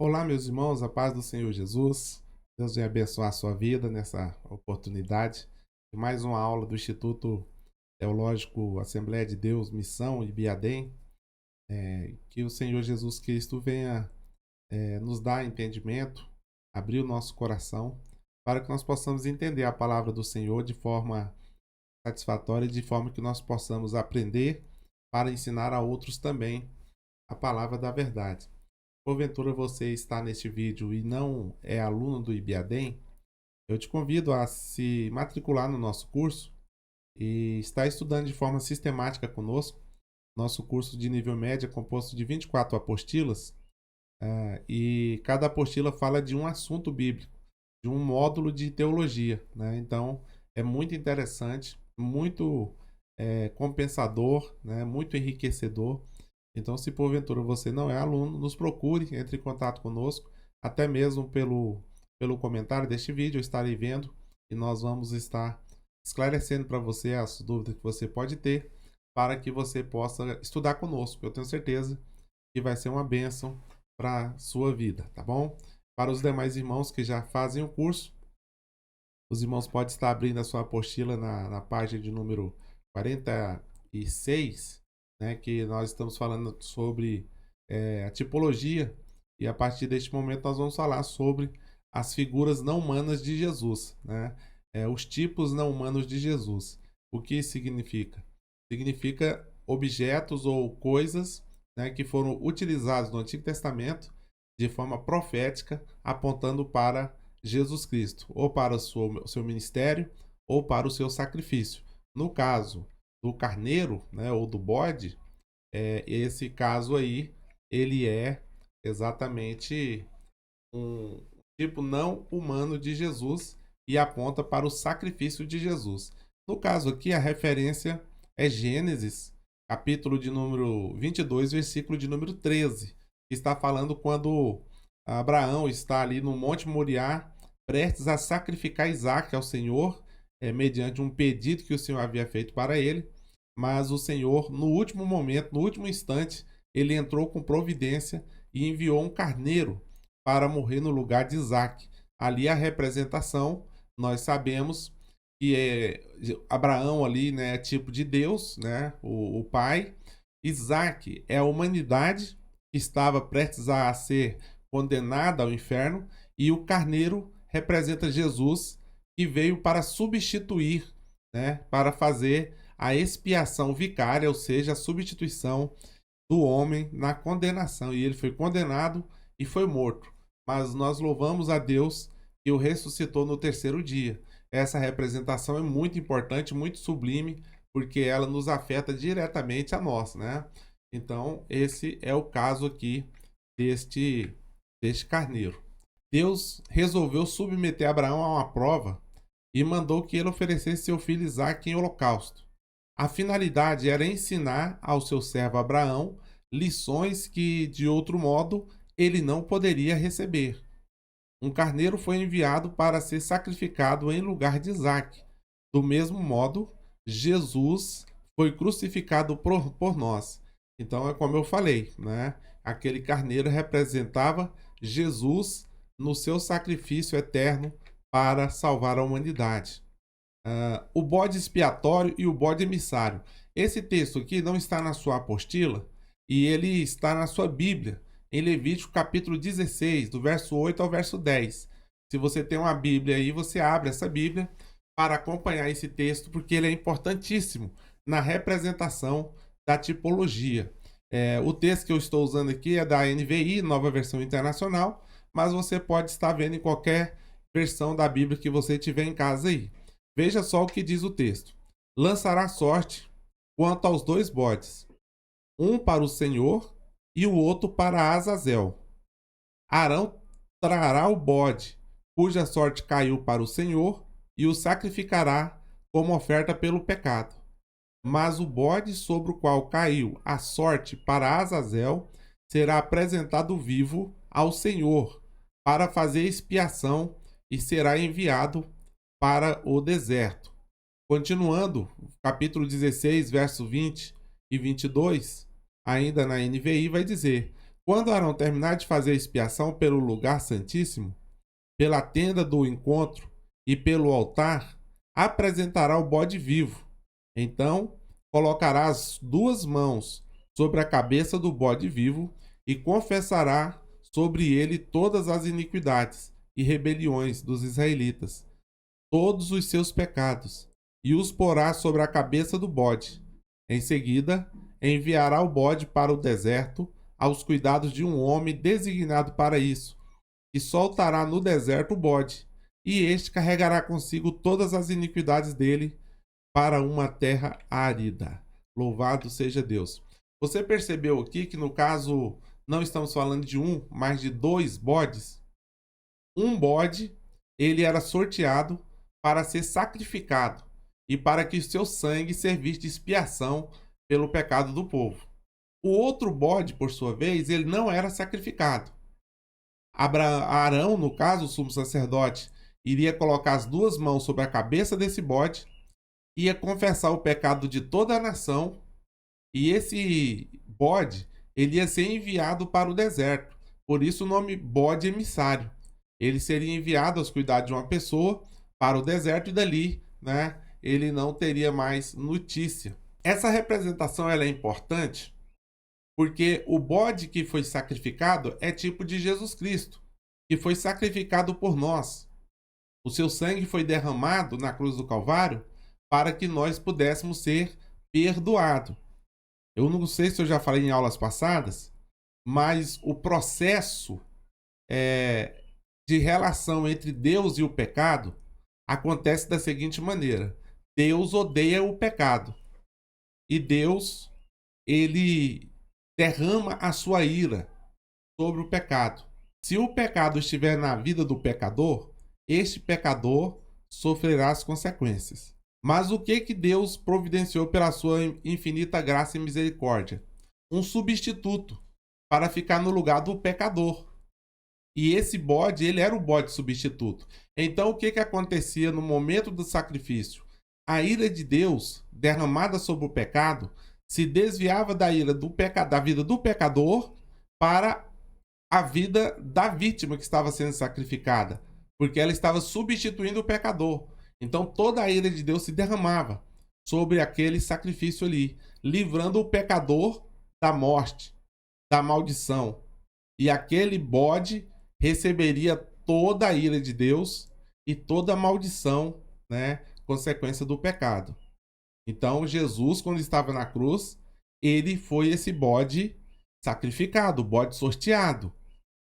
Olá, meus irmãos, a paz do Senhor Jesus. Deus venha abençoar a sua vida nessa oportunidade de mais uma aula do Instituto Teológico Assembleia de Deus, Missão e Biadem. Que o Senhor Jesus Cristo venha nos dar entendimento, abrir o nosso coração, para que nós possamos entender a palavra do Senhor de forma satisfatória e de forma que nós possamos aprender para ensinar a outros também a palavra da verdade. Porventura você está neste vídeo e não é aluno do IBADEM, eu te convido a se matricular no nosso curso e estar estudando de forma sistemática conosco. Nosso curso de nível médio é composto de 24 apostilas, e cada apostila fala de um assunto bíblico, de um módulo de teologia, né? Então é muito interessante, muito compensador, né? Muito enriquecedor. Então, se porventura você não é aluno, nos procure, entre em contato conosco, até mesmo pelo comentário deste vídeo, eu estarei vendo e nós vamos estar esclarecendo para você as dúvidas que você pode ter, para que você possa estudar conosco. Eu tenho certeza que vai ser uma bênção para a sua vida, tá bom? Para os demais irmãos que já fazem o curso, os irmãos podem estar abrindo a sua apostila na página de número 46, né, que nós estamos falando sobre a tipologia, e a partir deste momento nós vamos falar sobre as figuras não humanas de Jesus, né, os tipos não humanos de Jesus. O que significa? Significa objetos ou coisas, né, que foram utilizados no Antigo Testamento de forma profética, apontando para Jesus Cristo, ou para o seu ministério, ou para o seu sacrifício. No caso do carneiro, né, ou do bode, esse caso aí, ele é exatamente um tipo não humano de Jesus e aponta para o sacrifício de Jesus. No caso aqui, a referência é Gênesis, capítulo de número 22, versículo de número 13, que está falando quando Abraão está ali no Monte Moriá, prestes a sacrificar Isaac ao Senhor, mediante um pedido que o Senhor havia feito para ele. Mas o Senhor, no último momento, no último instante, ele entrou com providência e enviou um carneiro para morrer no lugar de Isaac. Ali a representação, nós sabemos que Abraão ali, né, é tipo de Deus, né, o pai. Isaac é a humanidade que estava prestes a ser condenada ao inferno, e o carneiro representa Jesus, que veio para substituir, né, para fazer a expiação vicária, ou seja, a substituição do homem na condenação. E ele foi condenado e foi morto. Mas nós louvamos a Deus que o ressuscitou no terceiro dia. Essa representação é muito importante, muito sublime, porque ela nos afeta diretamente a nós, né? Então, esse é o caso aqui deste carneiro. Deus resolveu submeter Abraão a uma prova e mandou que ele oferecesse seu filho Isaque em holocausto. A finalidade era ensinar ao seu servo Abraão lições que, de outro modo, ele não poderia receber. Um carneiro foi enviado para ser sacrificado em lugar de Isaque. Do mesmo modo, Jesus foi crucificado por nós. Então é como eu falei, né? Aquele carneiro representava Jesus no seu sacrifício eterno para salvar a humanidade. O bode expiatório e o bode emissário. Esse texto aqui não está na sua apostila e ele está na sua Bíblia, em Levítico capítulo 16, do verso 8 ao verso 10. Se você tem uma Bíblia aí, você abre essa Bíblia para acompanhar esse texto, porque ele é importantíssimo na representação da tipologia. O texto que eu estou usando aqui é da NVI, Nova Versão Internacional, mas você pode estar vendo em qualquer versão da Bíblia que você tiver em casa aí. Veja só o que diz o texto: lançará sorte quanto aos dois bodes, um para o Senhor e o outro para Azazel. Arão trará o bode, cuja sorte caiu para o Senhor, e o sacrificará como oferta pelo pecado. Mas o bode sobre o qual caiu a sorte para Azazel será apresentado vivo ao Senhor para fazer expiação e será enviado para o deserto. Continuando, capítulo 16, verso 20 e 22, ainda na NVI, vai dizer: Quando Arão terminar de fazer a expiação pelo lugar santíssimo, pela tenda do encontro e pelo altar, apresentará o bode vivo. Então, colocará as duas mãos sobre a cabeça do bode vivo e confessará sobre ele todas as iniquidades e rebeliões dos israelitas, todos os seus pecados, e os porá sobre a cabeça do bode. Em seguida, enviará o bode para o deserto, aos cuidados de um homem designado para isso, e soltará no deserto o bode, e este carregará consigo todas as iniquidades dele para uma terra árida. Louvado seja Deus. Você percebeu aqui que no caso não estamos falando de um, mas de dois bodes? Um bode, ele era sorteado para ser sacrificado e para que o seu sangue servisse de expiação pelo pecado do povo. O outro bode, por sua vez, ele não era sacrificado. Arão, no caso, o sumo sacerdote, iria colocar as duas mãos sobre a cabeça desse bode, ia confessar o pecado de toda a nação, e esse bode, ele ia ser enviado para o deserto. Por isso o nome bode emissário. Ele seria enviado aos cuidados de uma pessoa para o deserto e dali, né, ele não teria mais notícia. Essa representação ela é importante porque o bode que foi sacrificado é tipo de Jesus Cristo, que foi sacrificado por nós. O seu sangue foi derramado na cruz do Calvário para que nós pudéssemos ser perdoados. Eu não sei se eu já falei em aulas passadas, mas o processo de relação entre Deus e o pecado acontece da seguinte maneira: Deus odeia o pecado e Deus ele derrama a sua ira sobre o pecado. Se o pecado estiver na vida do pecador, este pecador sofrerá as consequências. Mas o que Deus providenciou pela sua infinita graça e misericórdia? Um substituto para ficar no lugar do pecador. E esse bode, ele era o bode substituto. Então o que acontecia no momento do sacrifício? A ira de Deus, derramada sobre o pecado, se desviava da ira da vida do pecador para a vida da vítima que estava sendo sacrificada, porque ela estava substituindo o pecador. Então toda a ira de Deus se derramava sobre aquele sacrifício ali, livrando o pecador da morte, da maldição. E aquele bode receberia toda a ira de Deus e toda a maldição, né, consequência do pecado. Então, Jesus, quando estava na cruz, ele foi esse bode sacrificado, bode sorteado.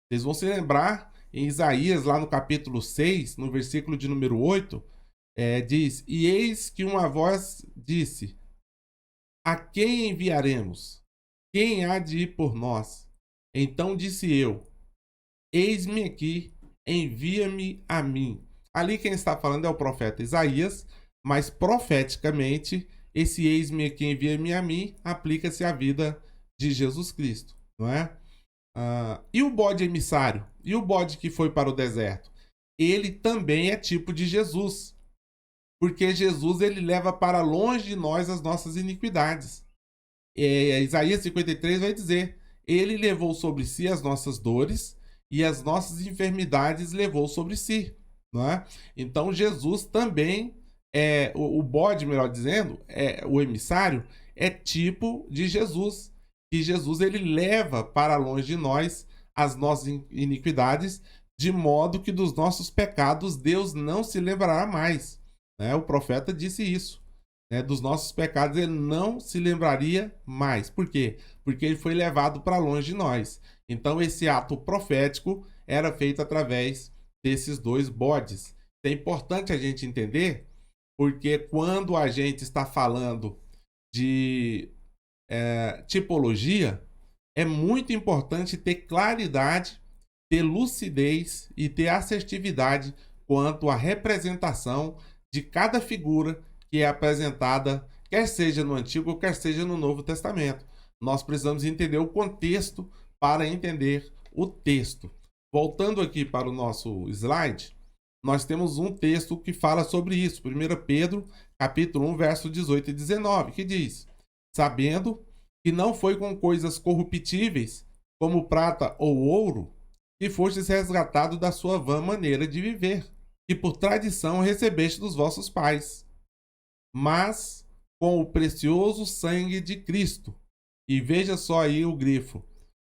Vocês vão se lembrar, em Isaías, lá no capítulo 6, no versículo de número 8, diz: E eis que uma voz disse: A quem enviaremos? Quem há de ir por nós? Então disse eu: Eis-me aqui, envia-me a mim. Ali quem está falando é o profeta Isaías, mas profeticamente, esse eis-me aqui, envia-me a mim, aplica-se à vida de Jesus Cristo, não é? E o bode emissário? E o bode que foi para o deserto? Ele também é tipo de Jesus, porque Jesus ele leva para longe de nós as nossas iniquidades. Isaías 53 vai dizer: Ele levou sobre si as nossas dores e as nossas enfermidades levou sobre si, não é? Então Jesus também o bode, melhor dizendo, o emissário é tipo de Jesus, que Jesus ele leva para longe de nós as nossas iniquidades, de modo que dos nossos pecados Deus não se lembrará mais, né? O profeta disse isso, né? Dos nossos pecados ele não se lembraria mais. Por quê? Porque ele foi levado para longe de nós. Então esse ato profético era feito através desses dois bodes. É importante a gente entender, porque quando a gente está falando de tipologia, é muito importante ter claridade, ter lucidez e ter assertividade quanto à representação de cada figura que é apresentada, quer seja no Antigo ou quer seja no Novo Testamento. Nós precisamos entender o contexto para entender o texto. Voltando aqui para o nosso slide, nós temos um texto que fala sobre isso. 1 Pedro, capítulo 1, verso 18 e 19, que diz: Sabendo que não foi com coisas corruptíveis, como prata ou ouro, que fostes resgatado da sua vã maneira de viver, que por tradição recebeste dos vossos pais, mas com o precioso sangue de Cristo. E veja só aí o grifo,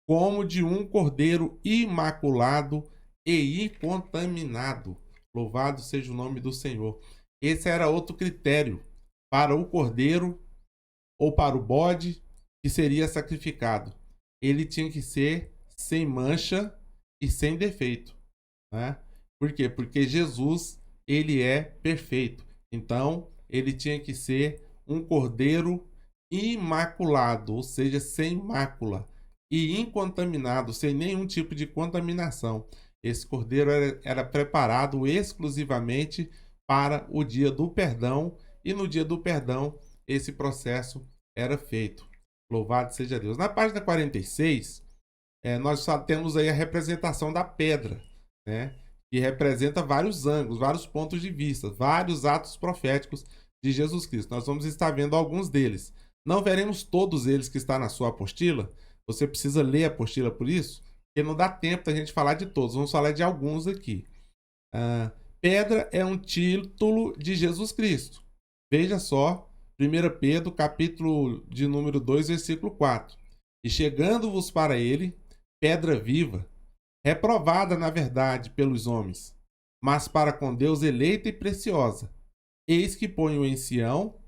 como de um cordeiro imaculado e incontaminado. Louvado seja o nome do Senhor. Esse era outro critério para o cordeiro ou para o bode que seria sacrificado. Ele tinha que ser sem mancha e sem defeito, né? Por quê? Porque Jesus, ele é perfeito. Então, ele tinha que ser um cordeiro imaculado, ou seja, sem mácula, e incontaminado, sem nenhum tipo de contaminação. Esse cordeiro era preparado exclusivamente para o dia do perdão, e no dia do perdão, esse processo era feito. Louvado seja Deus. Na página 46, nós só temos aí a representação da pedra, né? Que representa vários ângulos, vários pontos de vista, vários atos proféticos de Jesus Cristo. Nós vamos estar vendo alguns deles. Não veremos todos eles que está na sua apostila. Você precisa ler a apostila por isso, porque não dá tempo da gente falar de todos. Vamos falar de alguns aqui. Pedra é um título de Jesus Cristo. Veja só, 1 Pedro, capítulo de número 2, versículo 4. E chegando-vos para ele, pedra viva, reprovada na verdade pelos homens, mas para com Deus eleita e preciosa. Eis que ponho em Sião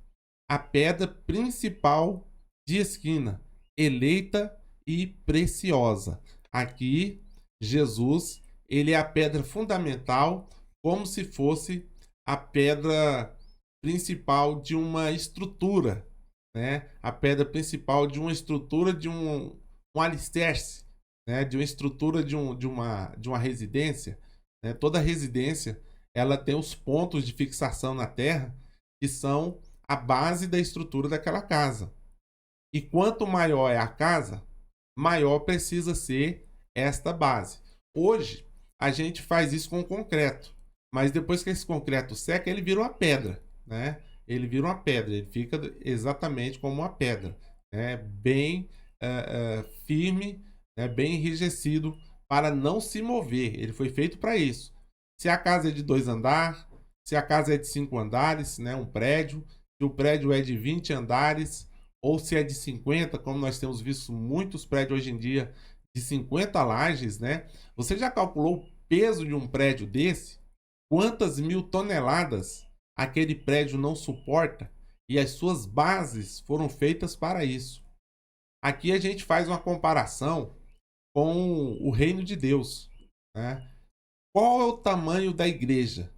a pedra principal de esquina, eleita e preciosa. Aqui, Jesus, ele é a pedra fundamental, como se fosse a pedra principal de uma estrutura, né? A pedra principal de uma estrutura de um alicerce, né? De uma estrutura de uma residência, né? Toda residência, ela tem os pontos de fixação na terra que são a base da estrutura daquela casa. E quanto maior é a casa, maior precisa ser esta base. Hoje, a gente faz isso com concreto, mas depois que esse concreto seca, ele vira uma pedra, né? Ele vira uma pedra, ele fica exatamente como uma pedra, né? Bem firme, né? Bem enrijecido para não se mover. Ele foi feito para isso. Se a casa é de 2 andares, se a casa é de 5 andares, né? Um prédio, se o prédio é de 20 andares, ou se é de 50, como nós temos visto muitos prédios hoje em dia de 50 lajes, né? Você já calculou o peso de um prédio desse? Quantas mil toneladas aquele prédio não suporta? E as suas bases foram feitas para isso. Aqui a gente faz uma comparação com o reino de Deus, né? Qual é o tamanho da igreja?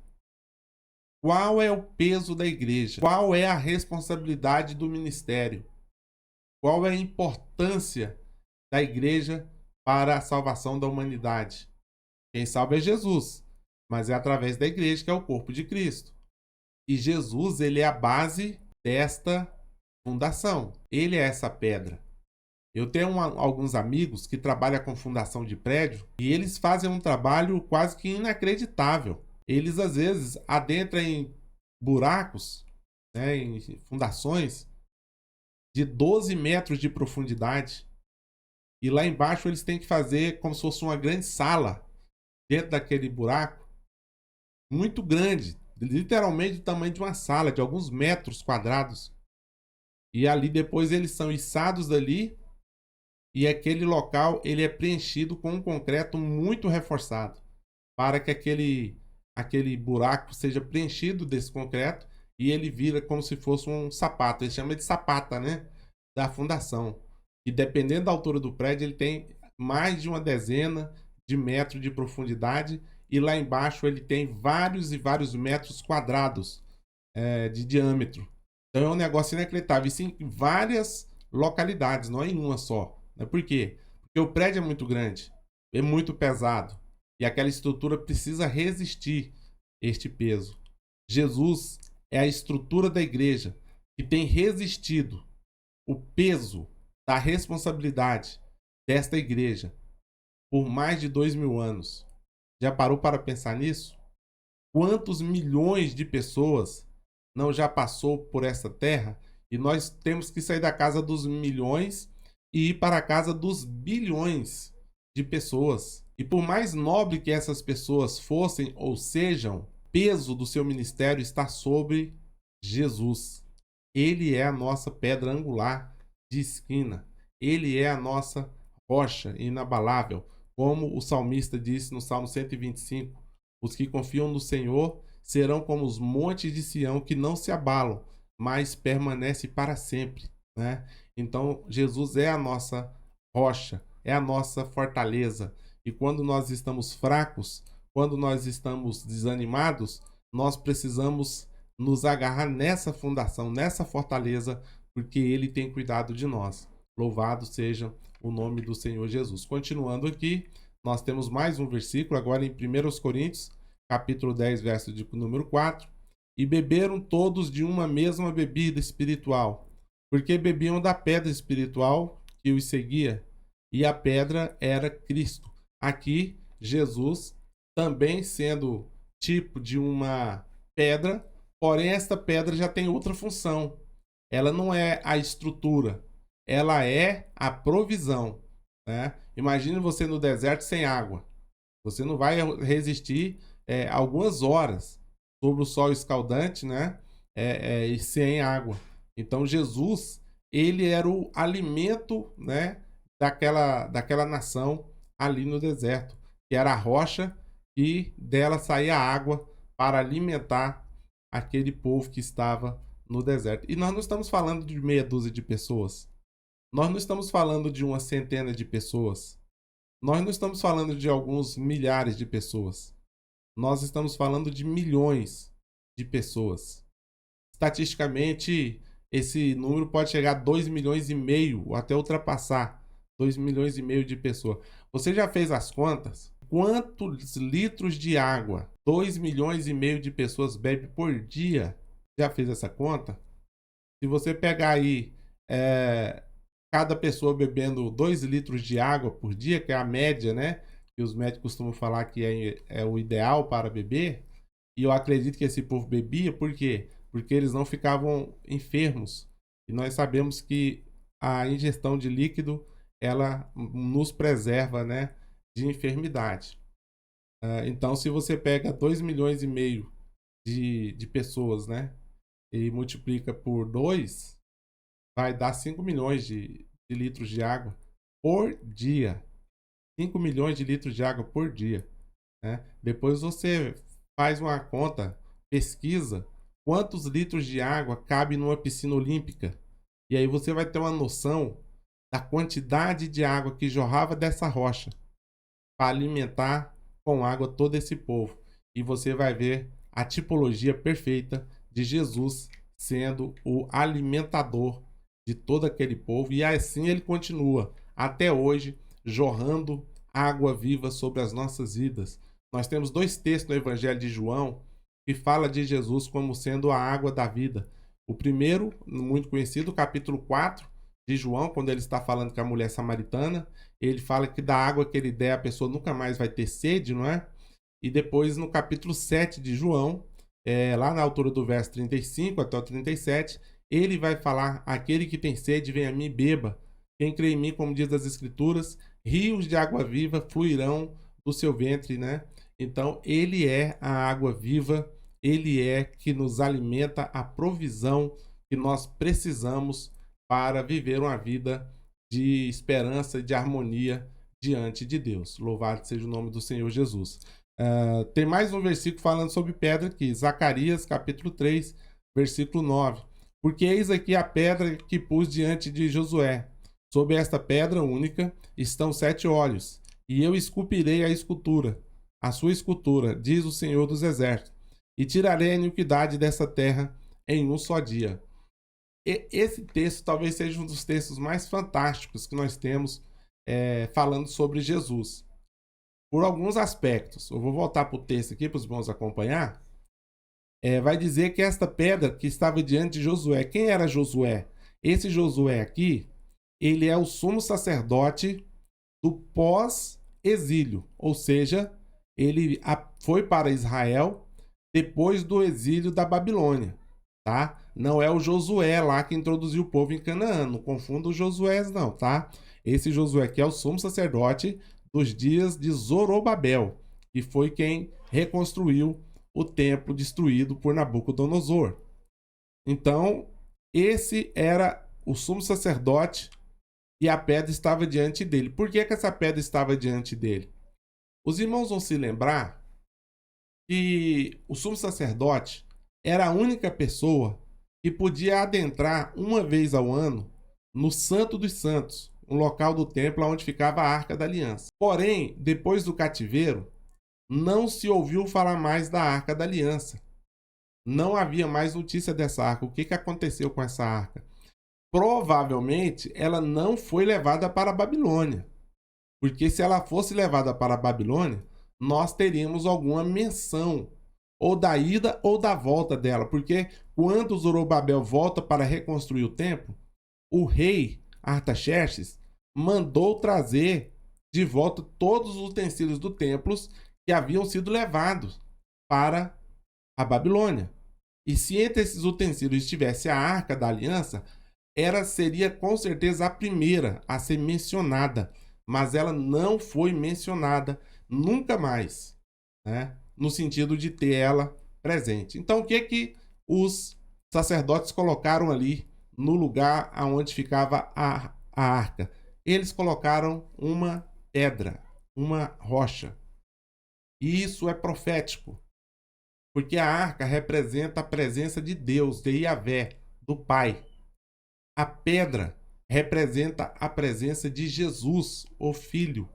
Qual é o peso da igreja? Qual é a responsabilidade do ministério? Qual é a importância da igreja para a salvação da humanidade? Quem salva é Jesus, mas é através da igreja que é o corpo de Cristo. E Jesus, ele é a base desta fundação. Ele é essa pedra. Eu tenho alguns amigos que trabalham com fundação de prédio e eles fazem um trabalho quase que inacreditável. Eles, às vezes, adentram em buracos, né, em fundações de 12 metros de profundidade. E lá embaixo eles têm que fazer como se fosse uma grande sala dentro daquele buraco, muito grande, literalmente do tamanho de uma sala, de alguns metros quadrados. E ali depois eles são içados dali e aquele local ele é preenchido com um concreto muito reforçado para que aquele buraco seja preenchido desse concreto e ele vira como se fosse um sapato. Ele chama de sapata, né? Da fundação. E dependendo da altura do prédio, ele tem mais de uma dezena de metros de profundidade e lá embaixo ele tem vários e vários metros quadrados de diâmetro. Então é um negócio inacreditável. Isso em várias localidades, não é em uma só. Por quê? Porque o prédio é muito grande, é muito pesado e aquela estrutura precisa resistir este peso. Jesus é a estrutura da igreja que tem resistido o peso da responsabilidade desta igreja por mais de 2000 anos. Já parou para pensar nisso? Quantos milhões de pessoas não já passou por essa terra? E nós temos que sair da casa dos milhões e ir para a casa dos bilhões de pessoas. E por mais nobre que essas pessoas fossem ou sejam, o peso do seu ministério está sobre Jesus. Ele é a nossa pedra angular de esquina. Ele é a nossa rocha inabalável. Como o salmista disse no Salmo 125, os que confiam no Senhor serão como os montes de Sião que não se abalam, mas permanece para sempre, né? Então, Jesus é a nossa rocha, é a nossa fortaleza. E quando nós estamos fracos, quando nós estamos desanimados, nós precisamos nos agarrar nessa fundação, nessa fortaleza, porque Ele tem cuidado de nós. Louvado seja o nome do Senhor Jesus. Continuando aqui, nós temos mais um versículo, agora em 1 Coríntios, capítulo 10, verso de número 4. E beberam todos de uma mesma bebida espiritual, porque bebiam da pedra espiritual que os seguia, e a pedra era Cristo. Aqui, Jesus, também sendo tipo de uma pedra, porém esta pedra já tem outra função. Ela não é a estrutura, ela é a provisão, né? Imagine você no deserto sem água. Você não vai resistir algumas horas sob o sol escaldante, né? E sem água. Então Jesus, ele era o alimento, né? Daquela nação ali no deserto, que era a rocha e dela saía água para alimentar aquele povo que estava no deserto. E nós não estamos falando de meia dúzia de pessoas. Nós não estamos falando de uma centena de pessoas. Nós não estamos falando de alguns milhares de pessoas. Nós estamos falando de milhões de pessoas. Estatisticamente, esse número pode chegar a 2,5 milhões ou até ultrapassar 2,5 milhões de pessoas. Você já fez as contas? Quantos litros de água 2,5 milhões de pessoas bebem por dia? Já fez essa conta? Se você pegar aí cada pessoa bebendo 2 litros de água por dia, que é a média, né? Que os médicos costumam falar que é o ideal para beber. E eu acredito que esse povo bebia, por quê? Porque eles não ficavam enfermos. E nós sabemos que a ingestão de líquido, ela nos preserva, né, de enfermidade. Então, se você pega 2,5 milhões de pessoas, né, e multiplica por 2, vai dar 5 milhões de litros de água por dia. 5 milhões de litros de água por dia, né? Depois você faz uma conta, pesquisa quantos litros de água cabe numa piscina olímpica. E aí você vai ter uma noção da quantidade de água que jorrava dessa rocha para alimentar com água todo esse povo. E você vai ver a tipologia perfeita de Jesus sendo o alimentador de todo aquele povo. E assim ele continua até hoje jorrando água viva sobre as nossas vidas. Nós temos 2 textos no Evangelho de João que fala de Jesus como sendo a água da vida. O primeiro, muito conhecido, capítulo 4 de João, quando ele está falando com a mulher samaritana, ele fala que da água que ele der a pessoa nunca mais vai ter sede, não é? E depois no capítulo 7 de João, lá na altura do verso 35 até o 37, ele vai falar: aquele que tem sede, vem a mim e beba. Quem crê em mim, como diz as Escrituras, rios de água viva fluirão do seu ventre, né? Então, ele é a água viva, ele é que nos alimenta, a provisão que nós precisamos para viver uma vida de esperança e de harmonia diante de Deus. Louvado seja o nome do Senhor Jesus. Tem mais um versículo falando sobre pedra aqui, Zacarias capítulo 3, versículo 9. Porque eis aqui a pedra que pus diante de Josué. Sobre esta pedra única estão 7 olhos, e eu esculpirei a sua escultura, diz o Senhor dos Exércitos, e tirarei a iniquidade dessa terra em um só dia. Esse texto talvez seja um dos textos mais fantásticos que nós temos falando sobre Jesus. Por alguns aspectos. Eu vou voltar para o texto aqui para os irmãos acompanhar. Vai dizer que esta pedra que estava diante de Josué. Quem era Josué? Esse Josué aqui, ele é o sumo sacerdote do pós-exílio. Ou seja, ele foi para Israel depois do exílio da Babilônia. tá? Não é o Josué lá que introduziu o povo em Canaã. Não confunda os Josués, não, tá? Esse Josué aqui é o sumo sacerdote dos dias de Zorobabel, que foi quem reconstruiu o templo destruído por Nabucodonosor. Então, esse era o sumo sacerdote e a pedra estava diante dele. Por que essa pedra estava diante dele? Os irmãos vão se lembrar que o sumo sacerdote era a única pessoa que podia adentrar uma vez ao ano no Santo dos Santos, um local do templo onde ficava a Arca da Aliança. Porém, depois do cativeiro, não se ouviu falar mais da Arca da Aliança. Não havia mais notícia dessa arca. O que aconteceu com essa arca? Provavelmente ela não foi levada para a Babilônia. Porque se ela fosse levada para a Babilônia, nós teríamos alguma menção ou da ida ou da volta dela. Porque quando Zorobabel volta para reconstruir o templo, o rei Artaxerxes mandou trazer de volta todos os utensílios do templo que haviam sido levados para a Babilônia. E se entre esses utensílios estivesse a Arca da Aliança, ela seria com certeza a primeira a ser mencionada, mas ela não foi mencionada nunca mais, né? No sentido de ter ela presente. Então, o que que os sacerdotes colocaram ali no lugar aonde ficava a arca? Eles colocaram uma pedra, uma rocha. E isso é profético, porque a arca representa a presença de Deus, de Yahvé, do Pai. A pedra representa a presença de Jesus, o Filho.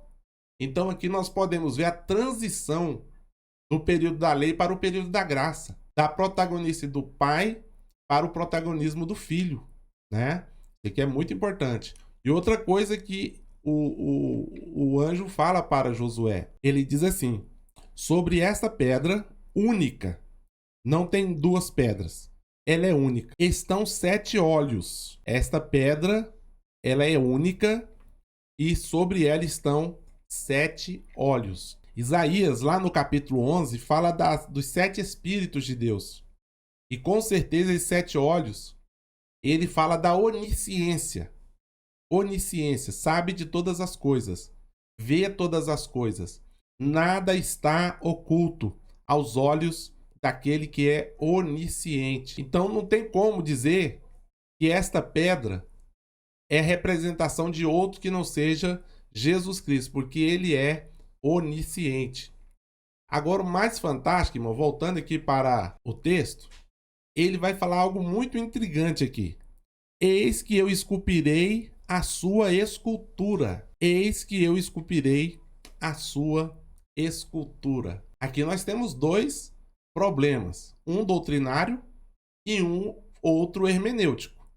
Então aqui nós podemos ver a transição do período da lei para o período da graça, da protagonista do Pai para o protagonismo do Filho, né? Isso aqui é muito importante. E outra coisa que o anjo fala para Josué, ele diz assim: sobre esta pedra única, não tem duas pedras, ela é única, estão 7 olhos. Esta pedra, ela é única e sobre ela estão 7 olhos. Isaías, lá no capítulo 11, fala dos 7 Espíritos de Deus. E com certeza, esses 7 olhos, ele fala da onisciência. Onisciência, sabe de todas as coisas, vê todas as coisas. Nada está oculto aos olhos daquele que é onisciente. Então não tem como dizer que esta pedra é representação de outro que não seja Jesus Cristo, porque ele é onisciente. Agora, o mais fantástico, irmão, voltando aqui para o texto, ele vai falar algo muito intrigante aqui. Eis que eu esculpirei a sua escultura. Eis que eu esculpirei a sua escultura. Aqui nós temos 2 problemas. Um doutrinário e um outro hermenêutico.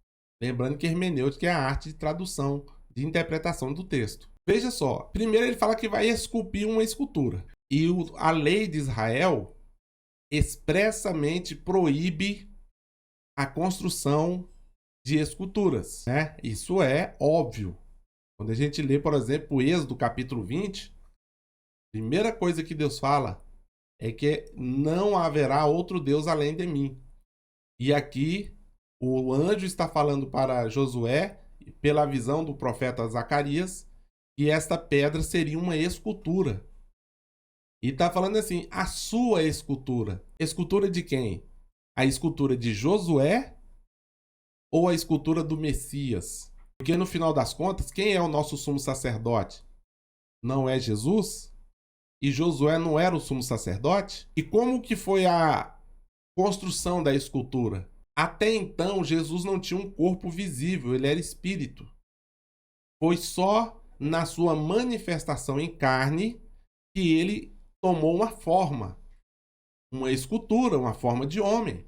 Lembrando que hermenêutica é a arte de tradução, de interpretação do texto. Veja só, primeiro ele fala que vai esculpir uma escultura. E a lei de Israel expressamente proíbe a construção de esculturas, né? Isso é óbvio. Quando a gente lê, por exemplo, o Êxodo capítulo 20, a primeira coisa que Deus fala é que não haverá outro Deus além de mim. E aqui o anjo está falando para Josué, pela visão do profeta Zacarias, que esta pedra seria uma escultura. E está falando assim, a sua escultura. Escultura de quem? A escultura de Josué ou a escultura do Messias? Porque no final das contas, quem é o nosso sumo sacerdote? Não é Jesus? E Josué não era o sumo sacerdote? E como que foi a construção da escultura? Até então, Jesus não tinha um corpo visível, ele era espírito. Foi só na sua manifestação em carne que ele tomou uma forma, uma escultura, uma forma de homem.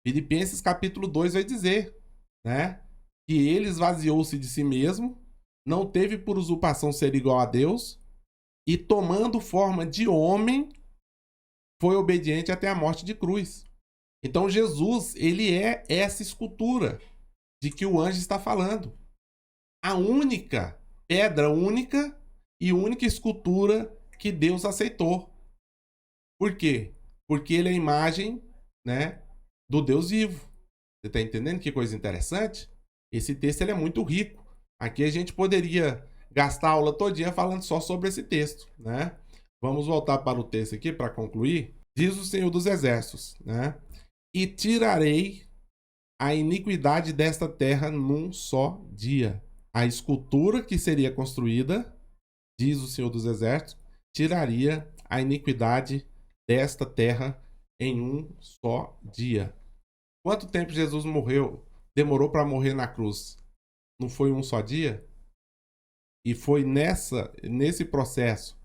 Filipenses capítulo 2 vai dizer, né, que ele esvaziou-se de si mesmo, não teve por usurpação ser igual a Deus, e tomando forma de homem, foi obediente até a morte de cruz. Então Jesus, ele é essa escultura de que o anjo está falando. A única pedra única e única escultura que Deus aceitou. Por quê? Porque ele é a imagem, né, do Deus vivo. Você está entendendo que coisa interessante? Esse texto ele é muito rico. Aqui a gente poderia gastar a aula todinha falando só sobre esse texto, né? Vamos voltar para o texto aqui para concluir. Diz o Senhor dos Exércitos, né? E tirarei a iniquidade desta terra num só dia. A escultura que seria construída, diz o Senhor dos Exércitos, tiraria a iniquidade desta terra em um só dia. Quanto tempo Jesus demorou para morrer na cruz? Não foi um só dia? E foi nesse processo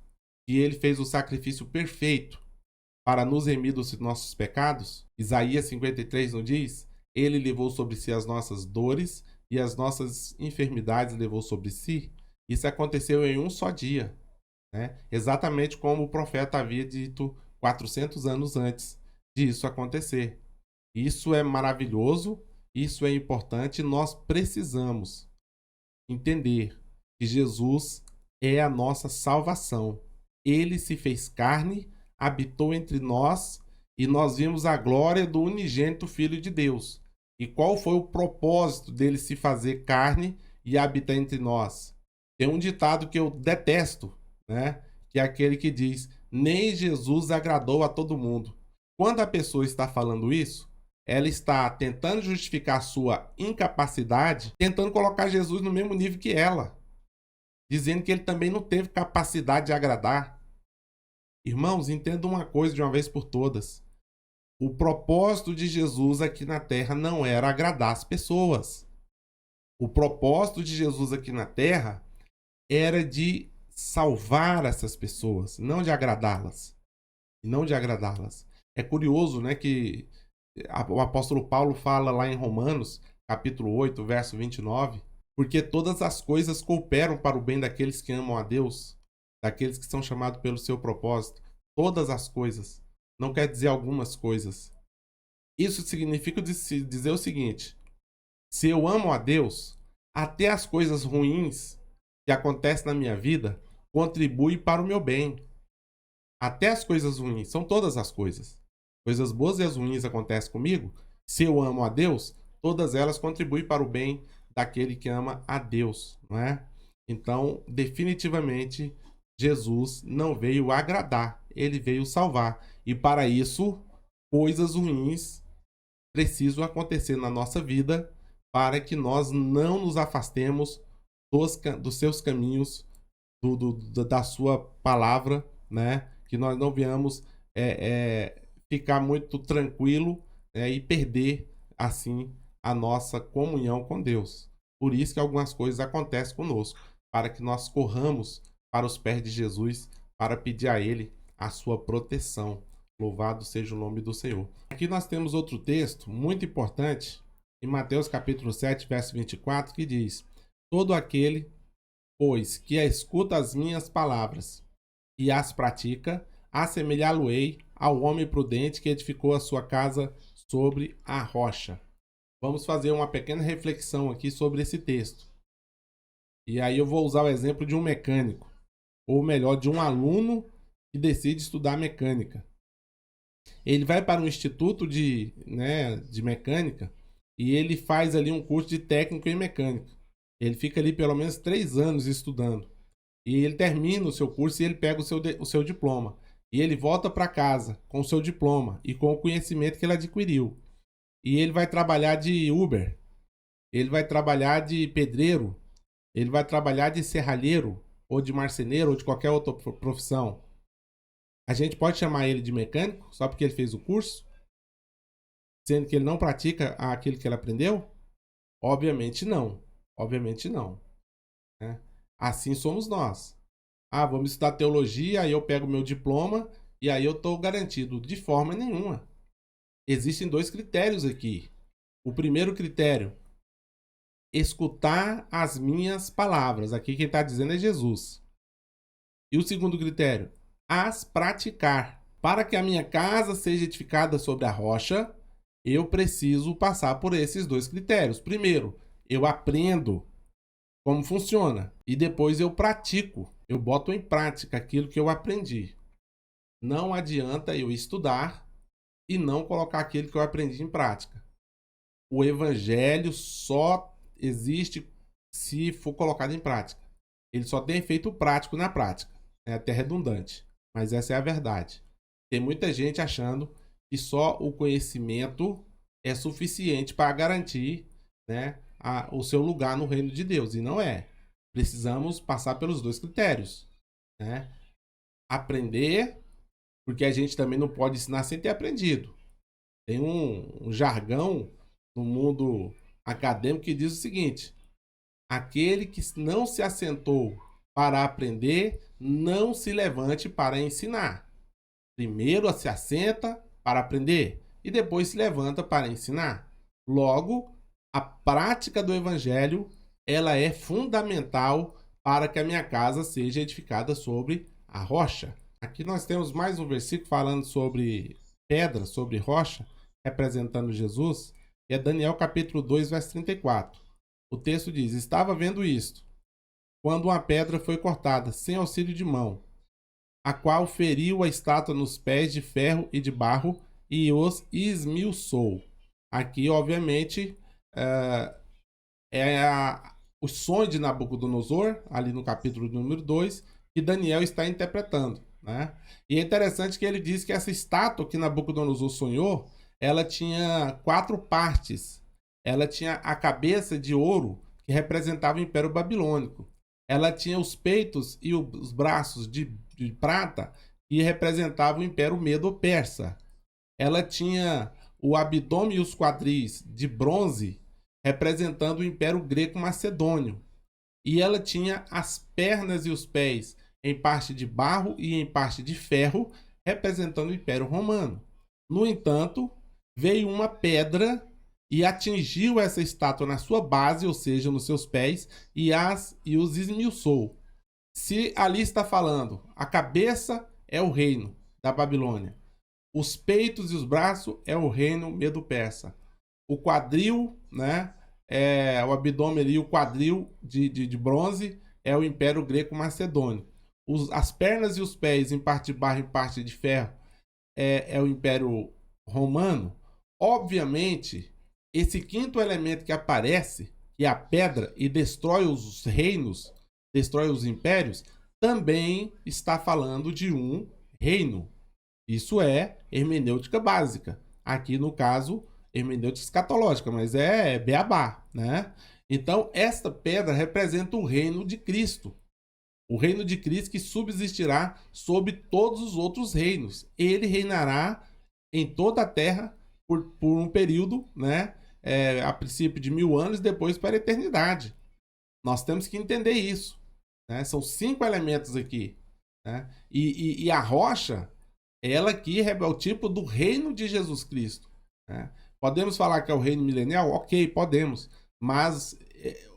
que ele fez o sacrifício perfeito para nos remir dos nossos pecados? Isaías 53 não diz? Ele levou sobre si as nossas dores e as nossas enfermidades levou sobre si. Isso aconteceu em um só dia, né? Exatamente como o profeta havia dito 400 anos antes disso acontecer. Isso é maravilhoso, isso é importante. Nós precisamos entender que Jesus é a nossa salvação. Ele se fez carne, habitou entre nós e nós vimos a glória do unigênito Filho de Deus. E qual foi o propósito dele se fazer carne e habitar entre nós? Tem um ditado que eu detesto, né? Que é aquele que diz: nem Jesus agradou a todo mundo. Quando a pessoa está falando isso, ela está tentando justificar sua incapacidade, tentando colocar Jesus no mesmo nível que ela, dizendo que ele também não teve capacidade de agradar. Irmãos, entendam uma coisa de uma vez por todas. O propósito de Jesus aqui na terra não era agradar as pessoas. O propósito de Jesus aqui na terra era de salvar essas pessoas, não de agradá-las. Não de agradá-las. É curioso, né, que o apóstolo Paulo fala lá em Romanos, capítulo 8, verso 29, porque todas as coisas cooperam para o bem daqueles que amam a Deus, daqueles que são chamados pelo seu propósito. Todas as coisas. Não quer dizer algumas coisas. Isso significa dizer o seguinte: se eu amo a Deus, até as coisas ruins que acontecem na minha vida contribuem para o meu bem. Até as coisas ruins, são todas as coisas. Coisas boas e as ruins acontecem comigo. Se eu amo a Deus, todas elas contribuem para o bem daquele que ama a Deus, não é? Então, definitivamente, Jesus não veio agradar, ele veio salvar. E para isso, coisas ruins precisam acontecer na nossa vida para que nós não nos afastemos dos seus caminhos, da sua palavra, né? Que nós não venhamos ficar muito tranquilo, e perder assim a nossa comunhão com Deus. Por isso que algumas coisas acontecem conosco, para que nós corramos para os pés de Jesus, para pedir a Ele a sua proteção. Louvado seja o nome do Senhor. Aqui nós temos outro texto muito importante, em Mateus capítulo 7, verso 24, que diz: todo aquele, pois, que escuta as minhas palavras e as pratica, assemelhá-lo-ei ao homem prudente que edificou a sua casa sobre a rocha. Vamos fazer uma pequena reflexão aqui sobre esse texto. E aí eu vou usar o exemplo de um mecânico, ou melhor, de um aluno que decide estudar mecânica. Ele vai para um instituto de mecânica e ele faz ali um curso de técnico em mecânica. Ele fica ali pelo menos 3 anos estudando. E ele termina o seu curso e ele pega o seu diploma. E ele volta para casa com o seu diploma e com o conhecimento que ele adquiriu. E ele vai trabalhar de Uber, ele vai trabalhar de pedreiro, ele vai trabalhar de serralheiro, ou de marceneiro, ou de qualquer outra profissão. A gente pode chamar ele de mecânico só porque ele fez o curso? Sendo que ele não pratica aquilo que ele aprendeu? Obviamente não. Obviamente não. Né? Assim somos nós. Vamos estudar teologia, aí eu pego meu diploma e aí eu estou garantido. De forma nenhuma. Existem 2 critérios aqui. O primeiro critério: escutar as minhas palavras. Aqui quem está dizendo é Jesus. E o segundo critério: as praticar. Para que a minha casa seja edificada sobre a rocha, eu preciso passar por esses 2 critérios. Primeiro, eu aprendo como funciona. E depois eu pratico. Eu boto em prática aquilo que eu aprendi. Não adianta eu estudar e não colocar aquilo que eu aprendi em prática. o evangelho só existe se for colocado em prática. Ele só tem efeito prático na prática. É até redundante, mas essa é a verdade. Tem muita gente achando que só o conhecimento é suficiente para garantir, né, o seu lugar no reino de Deus. E não é. Precisamos passar pelos dois critérios, né? Aprender, porque a gente também não pode ensinar sem ter aprendido. Tem um jargão no mundo acadêmico que diz o seguinte: aquele que não se assentou para aprender, não se levante para ensinar. Primeiro se assenta para aprender e depois se levanta para ensinar. Logo, a prática do evangelho, ela é fundamental para que a minha casa seja edificada sobre a rocha. Aqui nós temos mais um versículo falando sobre pedra, sobre rocha, representando Jesus, que é Daniel capítulo 2, verso 34. O texto diz: estava vendo isto, quando uma pedra foi cortada, sem auxílio de mão, a qual feriu a estátua nos pés de ferro e de barro e os esmiuçou. Aqui, obviamente, o sonho de Nabucodonosor, ali no capítulo número 2, que Daniel está interpretando, né? E é interessante que ele diz que essa estátua que Nabucodonosor sonhou, ela tinha 4 partes. Ela tinha a cabeça de ouro, que representava o Império Babilônico. Ela tinha os peitos e os braços de prata, que representavam o Império Medo-Persa. Ela tinha o abdômen e os quadris de bronze, representando o Império Greco-Macedônio. E ela tinha as pernas e os pés em parte de barro e em parte de ferro, representando o Império Romano. No entanto, veio uma pedra e atingiu essa estátua na sua base, ou seja, nos seus pés, e os esmiuçou. Se ali está falando, a cabeça é o reino da Babilônia, os peitos e os braços é o reino medo-persa, o quadril, né, o abdômen ali, o quadril de bronze é o Império Greco-Macedônio. As pernas e os pés, em parte de barro e em parte de ferro, é o Império Romano. Obviamente, esse quinto elemento que aparece, que é a pedra, e destrói os reinos, destrói os impérios, também está falando de um reino. Isso é hermenêutica básica. Aqui, no caso, hermenêutica escatológica, mas é beabá, né? Então, esta pedra representa o reino de Cristo. O reino de Cristo que subsistirá sobre todos os outros reinos. Ele reinará em toda a terra por um período, né? A princípio de 1000 anos, depois para a eternidade. Nós temos que entender isso, né? São 5 elementos aqui, né? E a rocha, ela aqui é o tipo do reino de Jesus Cristo, né? Podemos falar que é o reino milenial? Ok, podemos. Mas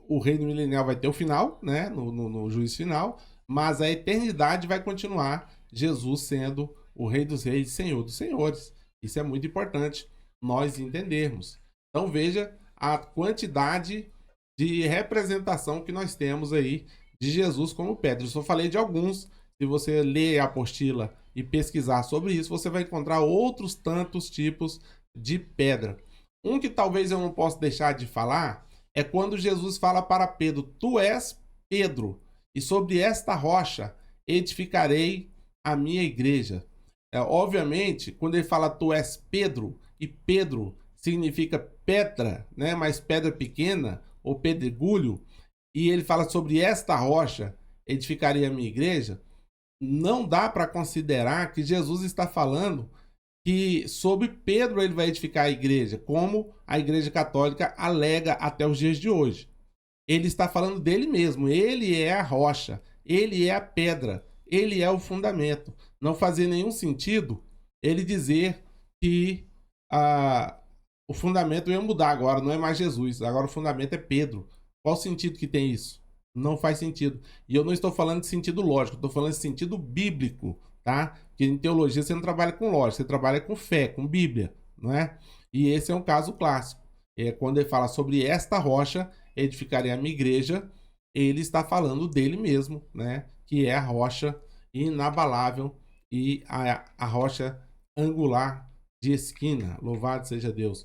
o reino milenial vai ter o final, né? No juízo final. Mas a eternidade vai continuar Jesus sendo o Rei dos Reis e Senhor dos Senhores. Isso é muito importante nós entendermos. Então veja a quantidade de representação que nós temos aí de Jesus como pedra. Eu só falei de alguns. Se você ler a apostila e pesquisar sobre isso, você vai encontrar outros tantos tipos de pedra. Um que talvez eu não possa deixar de falar é quando Jesus fala para Pedro: tu és Pedro, e sobre esta rocha edificarei a minha igreja. Obviamente, quando ele fala tu és Pedro, e Pedro significa pedra, né? Mas pedra pequena ou pedregulho, e ele fala sobre esta rocha edificarei a minha igreja, não dá para considerar que Jesus está falando que sobre Pedro ele vai edificar a igreja, como a Igreja Católica alega até os dias de hoje. Ele está falando dele mesmo. Ele é a rocha, ele é a pedra, ele é o fundamento. Não fazia nenhum sentido ele dizer que o fundamento ia mudar agora, não é mais Jesus, agora o fundamento é Pedro. Qual o sentido que tem isso? Não faz sentido. E eu não estou falando de sentido lógico, estou falando de sentido bíblico, tá? Porque em teologia você não trabalha com lógica, você trabalha com fé, com Bíblia, não é? E esse é um caso clássico. Quando ele fala sobre esta rocha, edificarei a minha igreja, ele está falando dele mesmo, né? Que é a rocha inabalável e a rocha angular de esquina. Louvado seja Deus.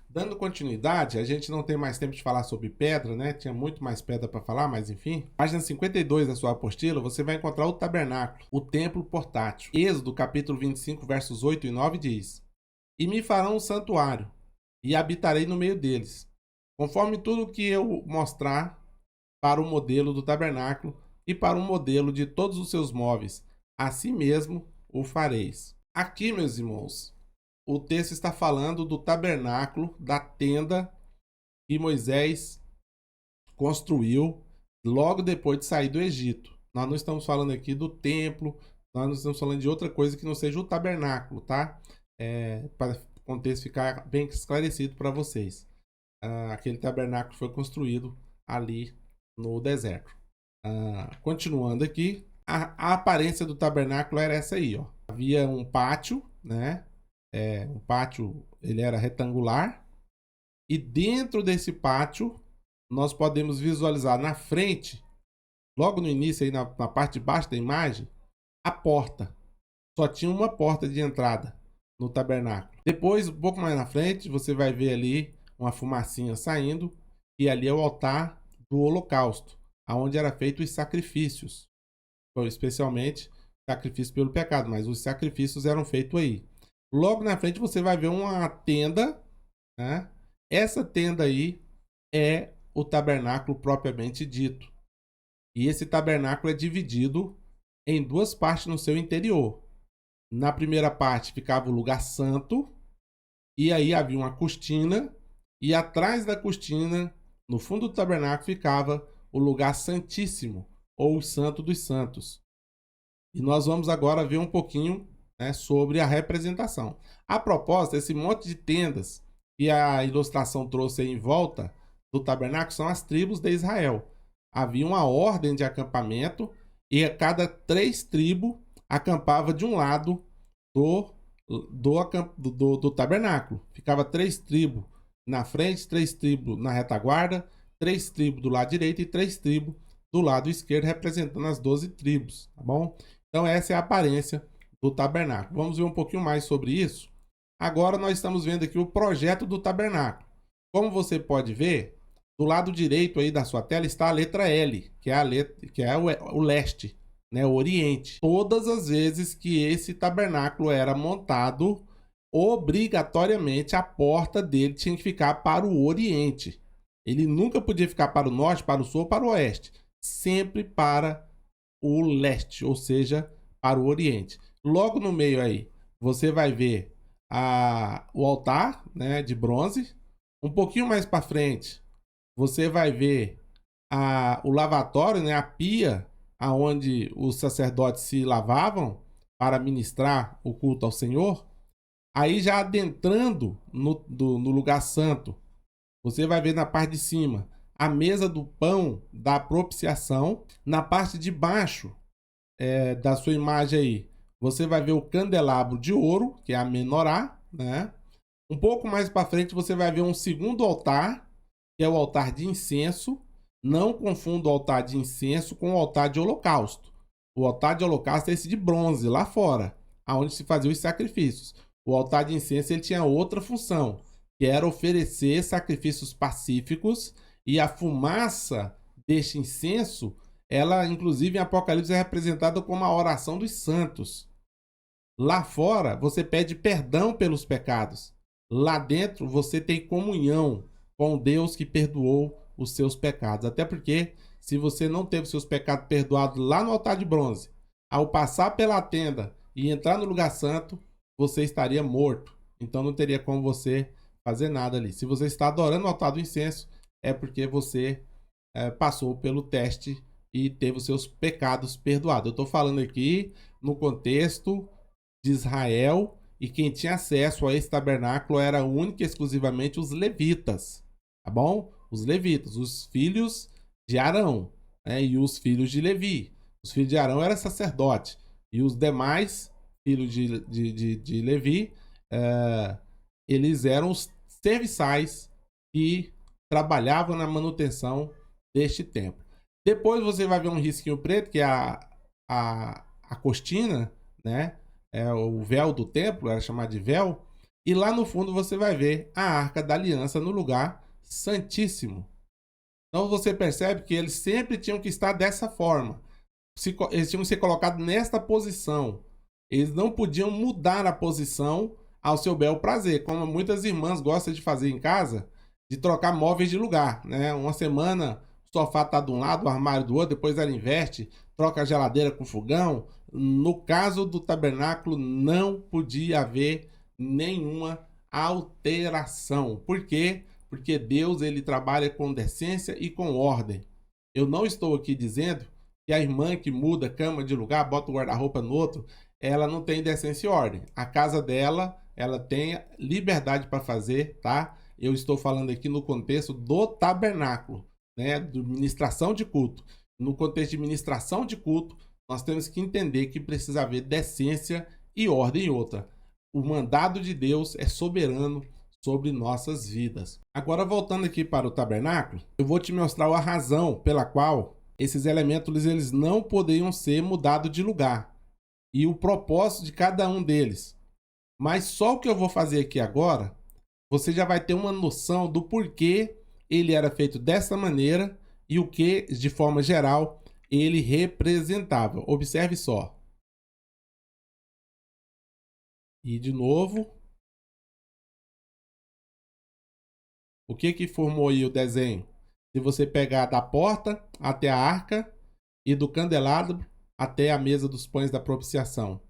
Dando continuidade, a gente não tem mais tempo de falar sobre pedra, né? Tinha muito mais pedra para falar, mas enfim. Página 52 da sua apostila, você vai encontrar o tabernáculo, o templo portátil. Êxodo, capítulo 25, versos 8 e 9 diz: E me farão um santuário, e habitarei no meio deles, conforme tudo o que eu mostrar para o modelo do tabernáculo e para o modelo de todos os seus móveis. Assim mesmo o fareis. Aqui, meus irmãos, o texto está falando do tabernáculo, da tenda que Moisés construiu logo depois de sair do Egito. Nós não estamos falando aqui do templo, nós não estamos falando de outra coisa que não seja o tabernáculo, tá? Para o contexto ficar bem esclarecido para vocês. Aquele tabernáculo foi construído ali no deserto. Continuando aqui, a aparência do tabernáculo era essa aí, ó. Havia um pátio, né? Um pátio, ele era retangular, e dentro desse pátio nós podemos visualizar na frente, logo no início aí na parte de baixo da imagem, a porta. Só tinha uma porta de entrada no tabernáculo. Depois, um pouco mais na frente, você vai ver ali uma fumacinha saindo, e ali é o altar do holocausto, aonde era feito os sacrifícios, especialmente sacrifício pelo pecado, mas os sacrifícios eram feitos aí. Logo na frente você vai ver uma tenda, né? Essa tenda aí é o tabernáculo propriamente dito. E esse tabernáculo é dividido em duas partes no seu interior. Na primeira parte ficava o lugar santo, e aí havia uma cortina, e atrás da cortina, no fundo do tabernáculo, ficava o lugar santíssimo, ou o santo dos santos. E nós vamos agora ver um pouquinho, né, sobre a representação. A propósito, esse monte de tendas que a ilustração trouxe aí em volta do tabernáculo são as tribos de Israel. Havia uma ordem de acampamento, e a cada 3 tribos acampava de um lado do tabernáculo. Ficava 3 tribos na frente, 3 tribos na retaguarda, 3 tribos do lado direito e 3 tribos do lado esquerdo, representando as 12 tribos, tá bom? Então essa é a aparência do tabernáculo. Vamos ver um pouquinho mais sobre isso. Agora nós estamos vendo aqui o projeto do tabernáculo. Como você pode ver, do lado direito aí da sua tela está a letra L, que é o leste, né, o oriente. Todas as vezes que esse tabernáculo era montado, obrigatoriamente a porta dele tinha que ficar para o oriente. Ele nunca podia ficar para o norte, para o sul ou para o oeste. Sempre para o leste, ou seja, para o oriente. Logo no meio aí, você vai ver o altar, né, de bronze. Um pouquinho mais para frente, você vai ver o lavatório, né, a pia, aonde os sacerdotes se lavavam para ministrar o culto ao Senhor. Aí já adentrando no lugar santo, você vai ver na parte de cima a mesa do pão da propiciação. Na parte de baixo da sua imagem aí, você vai ver o candelabro de ouro, que é a menorá, né? Um pouco mais para frente você vai ver um segundo altar, que é o altar de incenso. Não confunda o altar de incenso com o altar de holocausto. O altar de holocausto é esse de bronze, lá fora, aonde se faziam os sacrifícios. O altar de incenso ele tinha outra função, que era oferecer sacrifícios pacíficos, e a fumaça deste incenso, ela inclusive em Apocalipse é representada como a oração dos santos. Lá fora você pede perdão pelos pecados. Lá dentro você tem comunhão com Deus que perdoou os seus pecados. Até porque se você não teve seus pecados perdoados lá no altar de bronze, ao passar pela tenda e entrar no lugar santo, você estaria morto. Então não teria como você fazer nada ali. Se você está adorando o altar do incenso, é porque você passou pelo teste e teve os seus pecados perdoados. Eu estou falando aqui no contexto de Israel, e quem tinha acesso a esse tabernáculo era única e exclusivamente os levitas, tá bom? Os levitas, os filhos de Arão, né? E os filhos de Levi. Os filhos de Arão eram sacerdotes, e os demais filhos de Levi, eles eram os serviçais que trabalhavam na manutenção deste templo. Depois você vai ver um risquinho preto, que é a cortina, né? O véu do templo, era chamado de véu. E lá no fundo você vai ver a Arca da Aliança no lugar santíssimo. Então você percebe que eles sempre tinham que estar dessa forma. Eles tinham que ser colocados nesta posição. Eles não podiam mudar a posição ao seu bel prazer, como muitas irmãs gostam de fazer em casa, de trocar móveis de lugar, né? Uma semana o sofá está de um lado, o armário do outro, depois ela inverte, troca a geladeira com fogão. No caso do tabernáculo, não podia haver nenhuma alteração. Por quê? Porque Deus ele trabalha com decência e com ordem. Eu não estou aqui dizendo que a irmã que muda cama de lugar, bota o guarda-roupa no outro, ela não tem decência e ordem. A casa dela, ela tem liberdade para fazer, tá? Eu estou falando aqui no contexto do tabernáculo, né? De ministração de culto. No contexto de ministração de culto, nós temos que entender que precisa haver decência e ordem em outra. O mandado de Deus é soberano sobre nossas vidas. Agora, voltando aqui para o tabernáculo, eu vou te mostrar a razão pela qual esses elementos eles não poderiam ser mudados de lugar e o propósito de cada um deles. Mas só o que eu vou fazer aqui agora, você já vai ter uma noção do porquê ele era feito dessa maneira e o que, de forma geral, ele representava. Observe só. E de novo, o que formou aí o desenho? Se você pegar da porta até a arca e do candelabro até a mesa dos pães da propiciação,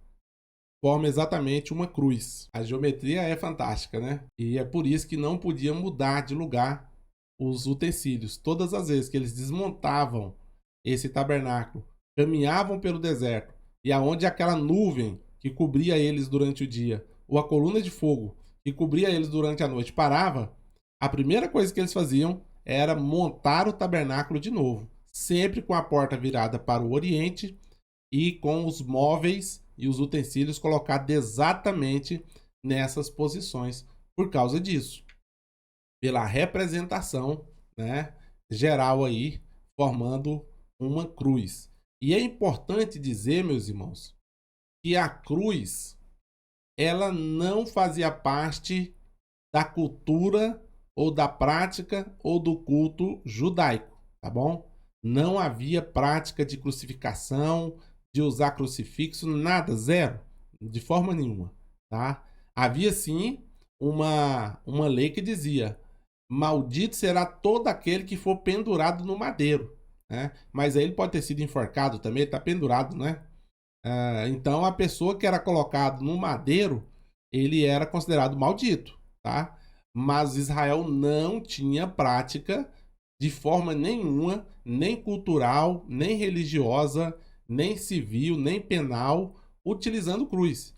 forma exatamente uma cruz. A geometria é fantástica, né? E é por isso que não podia mudar de lugar os utensílios. Todas as vezes que eles desmontavam esse tabernáculo, caminhavam pelo deserto, e aonde aquela nuvem que cobria eles durante o dia, ou a coluna de fogo que cobria eles durante a noite parava, a primeira coisa que eles faziam era montar o tabernáculo de novo, sempre com a porta virada para o oriente e com os móveis e os utensílios colocados exatamente nessas posições por causa disso, pela representação, né, geral aí, formando uma cruz. E é importante dizer, meus irmãos, que a cruz ela não fazia parte da cultura ou da prática ou do culto judaico, tá bom? Não havia prática de crucificação, de usar crucifixo, nada, zero, de forma nenhuma, tá? Havia sim uma lei que dizia: maldito será todo aquele que for pendurado no madeiro, né? Mas aí ele pode ter sido enforcado também, ele está pendurado, né? Então a pessoa que era colocado no madeiro, ele era considerado maldito, tá? Mas Israel não tinha prática de forma nenhuma, nem cultural, nem religiosa, nem civil, nem penal, utilizando cruz.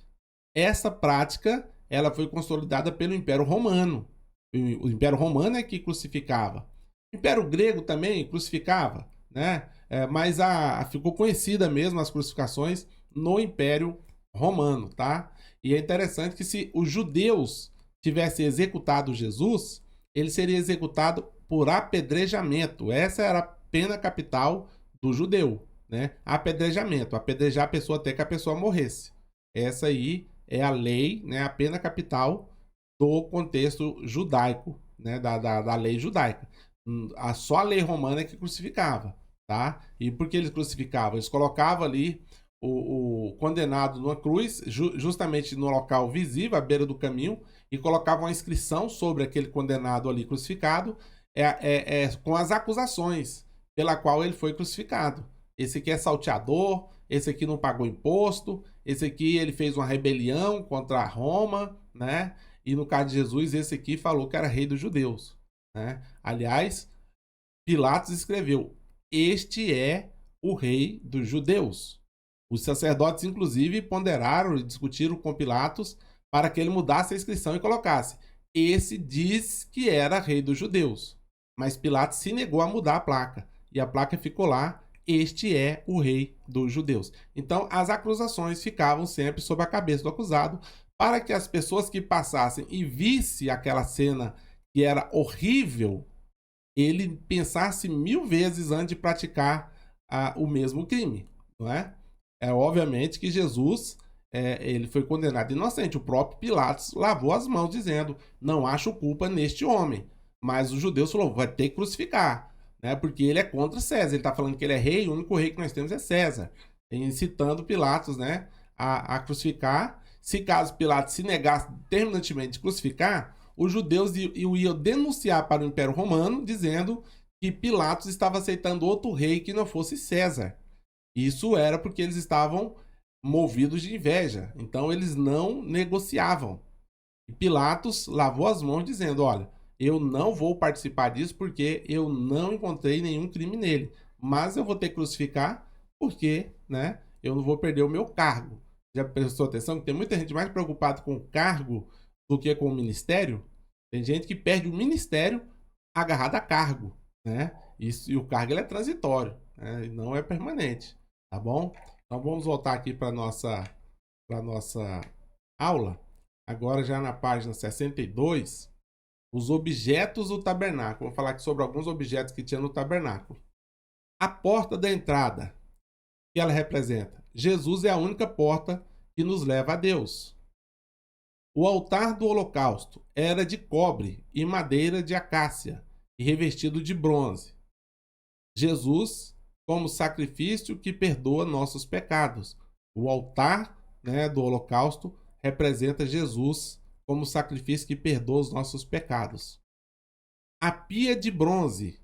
Essa prática ela foi consolidada pelo Império Romano. O Império Romano é que crucificava. O Império Grego também crucificava, né? Mas ficou conhecida mesmo as crucificações no Império Romano, tá? E é interessante que se os judeus tivessem executado Jesus, ele seria executado por apedrejamento. Essa era a pena capital do judeu, né? Apedrejamento, apedrejar a pessoa até que a pessoa morresse. Essa aí é a lei, né? A pena capital do contexto judaico, né? Da lei judaica. Só a lei romana é que crucificava, tá? E por que eles crucificavam? Eles colocavam ali o condenado numa cruz, justamente no local visível, à beira do caminho, e colocavam uma inscrição sobre aquele condenado ali crucificado, com as acusações pela qual ele foi crucificado. Esse aqui é salteador, esse aqui não pagou imposto, esse aqui ele fez uma rebelião contra Roma, né? E no caso de Jesus, esse aqui falou que era rei dos judeus, né? Aliás, Pilatos escreveu: este é o rei dos judeus. Os sacerdotes, inclusive, ponderaram e discutiram com Pilatos para que ele mudasse a inscrição e colocasse: esse diz que era rei dos judeus. Mas Pilatos se negou a mudar a placa. E a placa ficou lá: este é o rei dos judeus. Então, as acusações ficavam sempre sobre a cabeça do acusado, para que as pessoas que passassem e vissem aquela cena que era horrível, ele pensasse 1000 vezes antes de praticar o mesmo crime, não é? É obviamente que Jesus ele foi condenado inocente. O próprio Pilatos lavou as mãos, dizendo: não acho culpa neste homem. Mas os judeus falaram: vai ter que crucificar, né? Porque ele é contra César. Ele está falando que ele é rei, o único rei que nós temos é César. Incitando Pilatos, né, a crucificar. Se caso Pilatos se negasse terminantemente de crucificar, os judeus iam denunciar para o Império Romano, dizendo que Pilatos estava aceitando outro rei que não fosse César. Isso era porque eles estavam movidos de inveja. Então eles não negociavam. E Pilatos lavou as mãos dizendo: olha, eu não vou participar disso porque eu não encontrei nenhum crime nele. Mas eu vou ter que crucificar porque, né, eu não vou perder o meu cargo. Já prestou atenção que tem muita gente mais preocupada com o cargo do que com o ministério? Tem gente que perde o ministério agarrado a cargo, né? Isso, e o cargo ele é transitório, né? E não é permanente, tá bom? Então vamos voltar aqui para nossa aula. Agora já na página 62, os objetos do tabernáculo. Vamos falar aqui sobre alguns objetos que tinha no tabernáculo. A porta da entrada, que ela representa? Jesus é a única porta que nos leva a Deus. O altar do holocausto era de cobre e madeira de acácia e revestido de bronze. Jesus como sacrifício que perdoa nossos pecados. O altar, né, do holocausto representa Jesus como sacrifício que perdoa os nossos pecados. A pia de bronze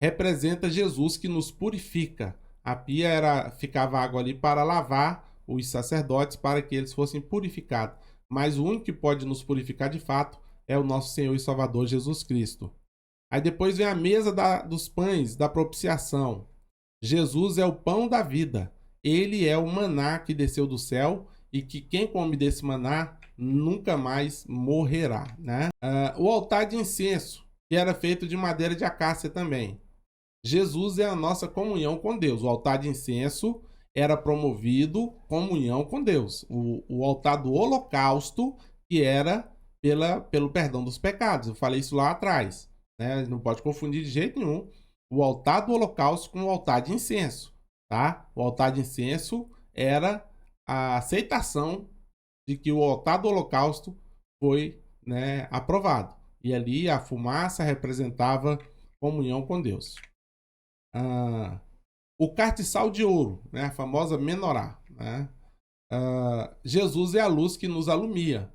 representa Jesus que nos purifica. A pia ficava água ali para lavar os sacerdotes, para que eles fossem purificados. Mas o único que pode nos purificar de fato é o nosso Senhor e Salvador Jesus Cristo. Aí depois vem a mesa dos pães da propiciação. Jesus é o pão da vida. Ele é o maná que desceu do céu e que quem come desse maná nunca mais morrerá, né? O altar de incenso, que era feito de madeira de acácia também. Jesus é a nossa comunhão com Deus. O altar de incenso era promovido comunhão com Deus. O altar do holocausto, que era pelo perdão dos pecados. Eu falei isso lá atrás, né? Não pode confundir de jeito nenhum o altar do holocausto com o altar de incenso, tá? O altar de incenso era a aceitação de que o altar do holocausto foi, né, aprovado. E ali a fumaça representava comunhão com Deus. O castiçal de ouro, né, a famosa menorá, né? Jesus é a luz que nos alumia.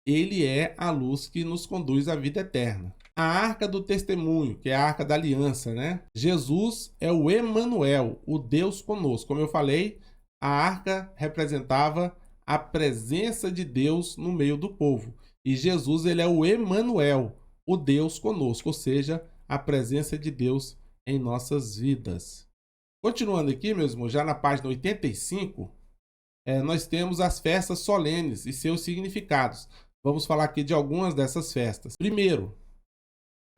Ele é a luz que nos conduz à vida eterna. A arca do testemunho, que é a arca da aliança, né? Jesus é o Emanuel, o Deus conosco. Como eu falei, a arca representava a presença de Deus no meio do povo. E Jesus, ele é o Emanuel, o Deus conosco, ou seja, a presença de Deus em nossas vidas. Continuando aqui, meus irmãos, já na página 85, nós temos as festas solenes e seus significados. Vamos falar aqui de algumas dessas festas. Primeiro,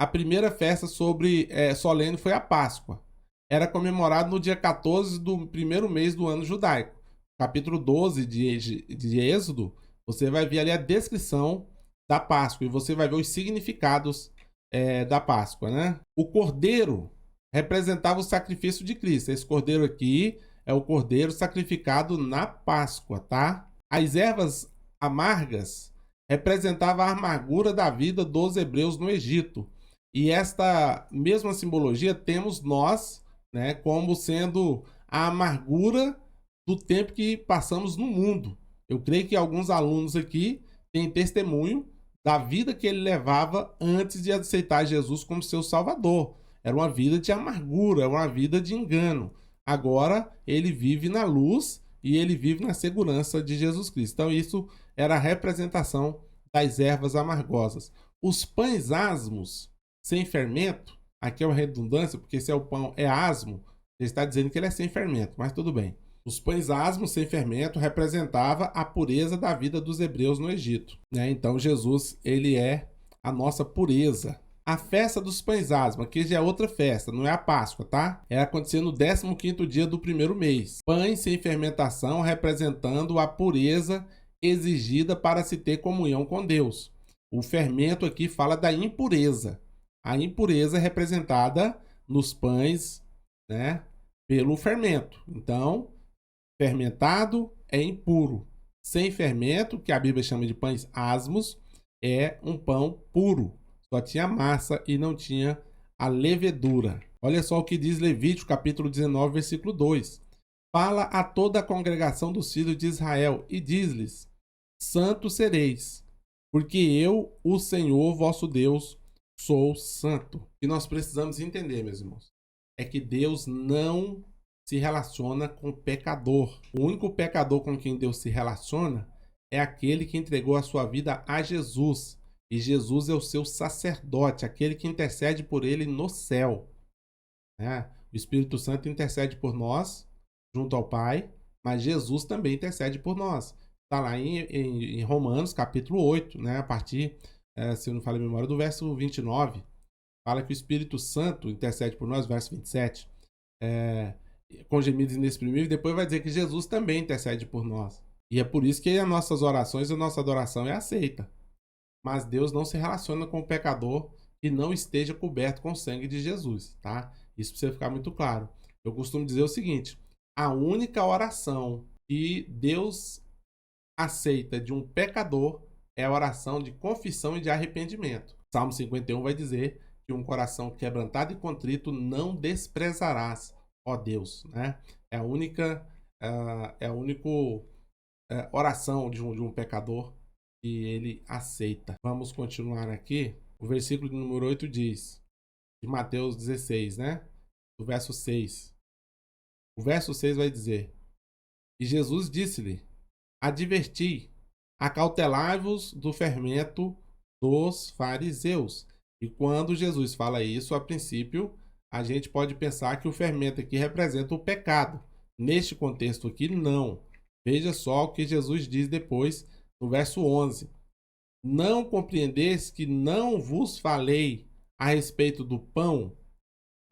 a primeira festa solene foi a Páscoa. Era comemorado no dia 14 do primeiro mês do ano judaico. Capítulo 12 de Êxodo, você vai ver ali a descrição da Páscoa e você vai ver os significados da Páscoa, né? O cordeiro representava o sacrifício de Cristo. Esse cordeiro aqui é o cordeiro sacrificado na Páscoa, tá? As ervas amargas representavam a amargura da vida dos hebreus no Egito. E esta mesma simbologia temos nós, né, como sendo a amargura do tempo que passamos no mundo. Eu creio que alguns alunos aqui têm testemunho da vida que ele levava antes de aceitar Jesus como seu Salvador. Era uma vida de amargura, uma vida de engano. Agora ele vive na luz e ele vive na segurança de Jesus Cristo. Então isso era a representação das ervas amargosas. Os pães asmos, sem fermento, aqui é uma redundância, porque se o pão é asmo, ele está dizendo que ele é sem fermento, mas tudo bem. Os pães asmos sem fermento representava a pureza da vida dos hebreus no Egito, né? Então Jesus, ele é a nossa pureza. A festa dos pães asmos, que já é outra festa, não é a Páscoa, tá? É acontecer no 15º dia do primeiro mês. Pães sem fermentação representando a pureza exigida para se ter comunhão com Deus. O fermento aqui fala da impureza. A impureza é representada nos pães, né, pelo fermento. Então, fermentado é impuro. Sem fermento, que a Bíblia chama de pães asmos, é um pão puro. Só tinha massa e não tinha a levedura. Olha só o que diz Levítico, capítulo 19, versículo 2. Fala a toda a congregação dos filhos de Israel e diz-lhes: santos sereis, porque eu, o Senhor vosso Deus, sou santo. O que nós precisamos entender, meus irmãos, é que Deus não se relaciona com pecador. O único pecador com quem Deus se relaciona é aquele que entregou a sua vida a Jesus. E Jesus é o seu sacerdote, aquele que intercede por ele no céu, né? O Espírito Santo intercede por nós, junto ao Pai, mas Jesus também intercede por nós. Está lá em Romanos, capítulo 8, né? A partir, se eu não falei a memória, do verso 29. Fala que o Espírito Santo intercede por nós, verso 27. Com gemidos inexprimíveis, e depois vai dizer que Jesus também intercede por nós. E é por isso que as nossas orações, a nossa adoração é aceita. Mas Deus não se relaciona com o pecador que não esteja coberto com o sangue de Jesus, tá? Isso precisa ficar muito claro. Eu costumo dizer o seguinte: a única oração que Deus aceita de um pecador é a oração de confissão e de arrependimento. Salmo 51 vai dizer que um coração quebrantado e contrito não desprezarás, ó Deus, né? É a única oração de um pecador que ele aceita. Vamos continuar aqui. O versículo número 8 diz, de Mateus 16, né? Do verso 6. O verso 6 vai dizer: e Jesus disse-lhe: adverti, acautelai-vos do fermento dos fariseus. E quando Jesus fala isso, a princípio, a gente pode pensar que o fermento aqui representa o pecado. Neste contexto aqui, não. Veja só o que Jesus diz depois, no verso 11. Não compreendeis que não vos falei a respeito do pão,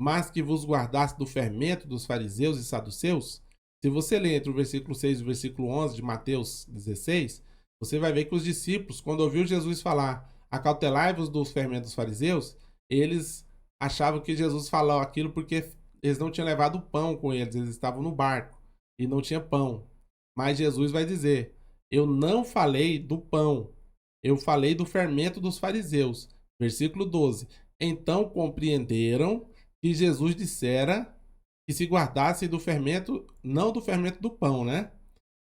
mas que vos guardasse do fermento dos fariseus e saduceus? Se você ler entre o versículo 6 e o versículo 11 de Mateus 16, você vai ver que os discípulos, quando ouviu Jesus falar, acautelai-vos dos fermentos dos fariseus, eles achavam que Jesus falou aquilo porque eles não tinham levado pão com eles estavam no barco e não tinha pão. Mas Jesus vai dizer: eu não falei do pão, eu falei do fermento dos fariseus. Versículo 12. Então compreenderam que Jesus dissera que se guardassem do fermento, não do fermento do pão, né?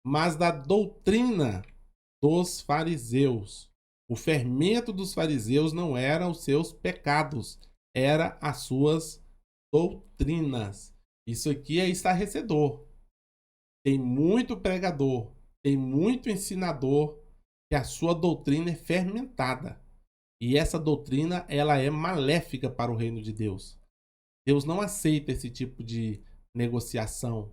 Mas da doutrina dos fariseus. O fermento dos fariseus não eram os seus pecados, era as suas doutrinas. Isso aqui é estarrecedor. Tem muito pregador, tem muito ensinador que a sua doutrina é fermentada. E essa doutrina, ela é maléfica para o reino de Deus. Deus não aceita esse tipo de negociação,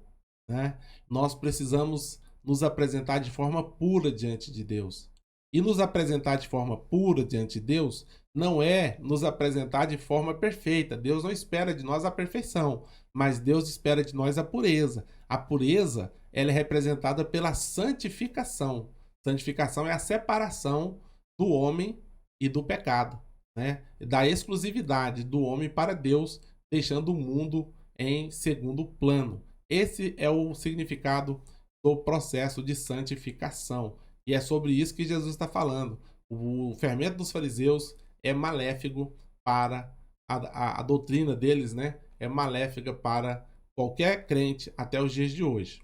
né? Nós precisamos nos apresentar de forma pura diante de Deus. E nos apresentar de forma pura diante de Deus não é nos apresentar de forma perfeita. Deus não espera de nós a perfeição, mas Deus espera de nós a pureza. A pureza, ela é representada pela santificação. Santificação é a separação do homem e do pecado, né? Da exclusividade do homem para Deus, deixando o mundo em segundo plano. Esse é o significado do processo de santificação. E é sobre isso que Jesus está falando. O fermento dos fariseus é maléfico para a doutrina deles, né? É maléfica para qualquer crente até os dias de hoje.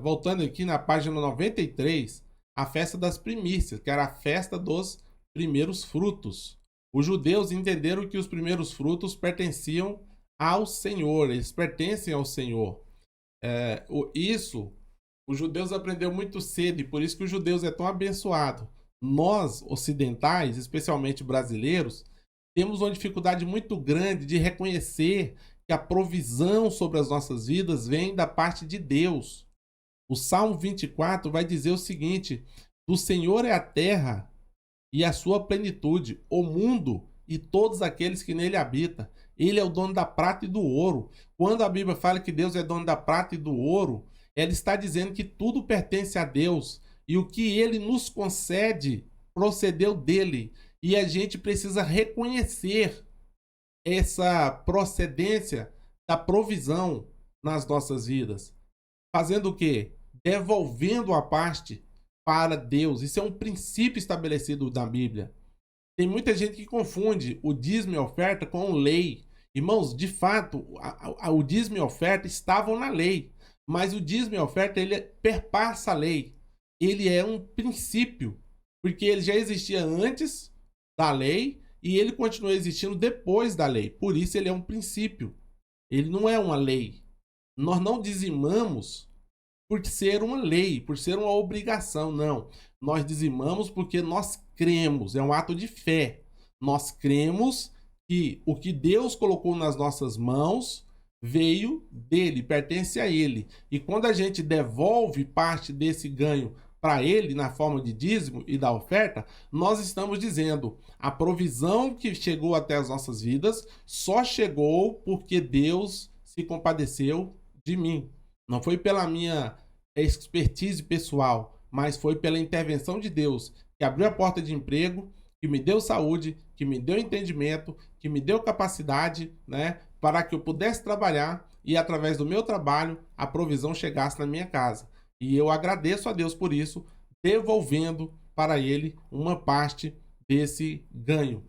Voltando aqui na página 93, a festa das primícias, que era a festa dos primeiros frutos. Os judeus entenderam que os primeiros frutos pertenciam ao Senhor, eles pertencem ao Senhor. Isso, os judeus aprenderam muito cedo e por isso que os judeus é tão abençoado. Nós, ocidentais, especialmente brasileiros, temos uma dificuldade muito grande de reconhecer que a provisão sobre as nossas vidas vem da parte de Deus. O Salmo 24 vai dizer o seguinte: do Senhor é a terra e a sua plenitude, o mundo e todos aqueles que nele habitam. Ele é o dono da prata e do ouro. Quando a Bíblia fala que Deus é dono da prata e do ouro, ela está dizendo que tudo pertence a Deus e o que ele nos concede procedeu dele. E a gente precisa reconhecer essa procedência da provisão nas nossas vidas. Fazendo o quê? devolvendo a parte para Deus. Isso é um princípio estabelecido na Bíblia. Tem muita gente que confunde o dízimo e a oferta com lei. Irmãos, de fato, o dízimo e a oferta estavam na lei, mas o dízimo e a oferta ele perpassa a lei. Ele é um princípio, porque ele já existia antes da lei e ele continua existindo depois da lei. Por isso ele é um princípio. Ele não é uma lei. Nós não dizimamos por ser uma lei, por ser uma obrigação, não. Nós dizimamos porque nós cremos, é um ato de fé. Nós cremos que o que Deus colocou nas nossas mãos veio dele, pertence a ele. E quando a gente devolve parte desse ganho para ele na forma de dízimo e da oferta, nós estamos dizendo: a provisão que chegou até as nossas vidas só chegou porque Deus se compadeceu de mim. Não foi pela minha expertise pessoal, mas foi pela intervenção de Deus, que abriu a porta de emprego, que me deu saúde, que me deu entendimento, que me deu capacidade, né, para que eu pudesse trabalhar e através do meu trabalho a provisão chegasse na minha casa. E eu agradeço a Deus por isso, devolvendo para ele uma parte desse ganho.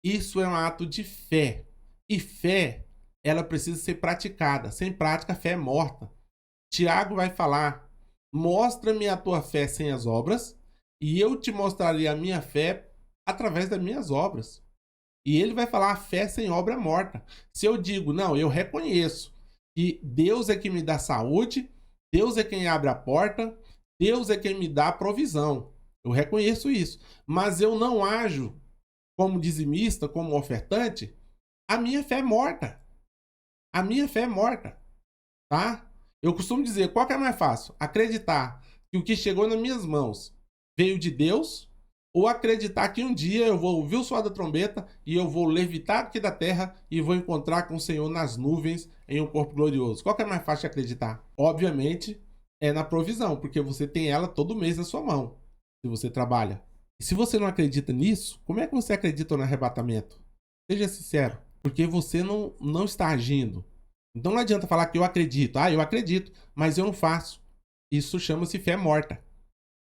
Isso é um ato de fé. E fé, ela precisa ser praticada. Sem prática, a fé é morta. Tiago vai falar: mostra-me a tua fé sem as obras, e eu te mostrarei a minha fé através das minhas obras. E ele vai falar: a fé sem obra é morta. Se eu digo, não, eu reconheço que Deus é quem me dá saúde, Deus é quem abre a porta, Deus é quem me dá a provisão. Eu reconheço isso. Mas eu não ajo como dizimista, como ofertante, a minha fé é morta. A minha fé é morta. Tá? Eu costumo dizer, qual que é mais fácil? Acreditar que o que chegou nas minhas mãos veio de Deus, ou acreditar que um dia eu vou ouvir o som da trombeta e eu vou levitar aqui da terra e vou encontrar com o Senhor nas nuvens em um corpo glorioso? Qual que é mais fácil de acreditar? Obviamente é na provisão, porque você tem ela todo mês na sua mão, se você trabalha. E se você não acredita nisso, como é que você acredita no arrebatamento? Seja sincero, porque você não está agindo. Então não adianta falar que eu acredito. Ah, eu acredito, mas eu não faço. Isso chama-se fé morta.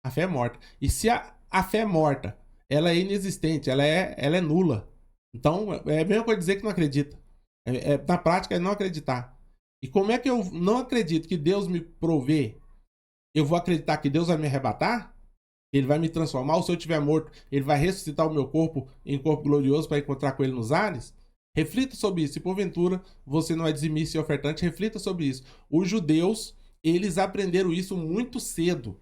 A fé é morta. E se a fé é morta, ela é inexistente, ela é nula. Então é a mesma coisa dizer que não acredita. Na prática é não acreditar. E como é que eu não acredito que Deus me provê? Eu vou acreditar que Deus vai me arrebatar? Ele vai me transformar? Ou se eu estiver morto, ele vai ressuscitar o meu corpo em corpo glorioso para encontrar com ele nos ares? Reflita sobre isso. Se porventura você não é dizimista e ofertante, reflita sobre isso. Os judeus, eles aprenderam isso muito cedo.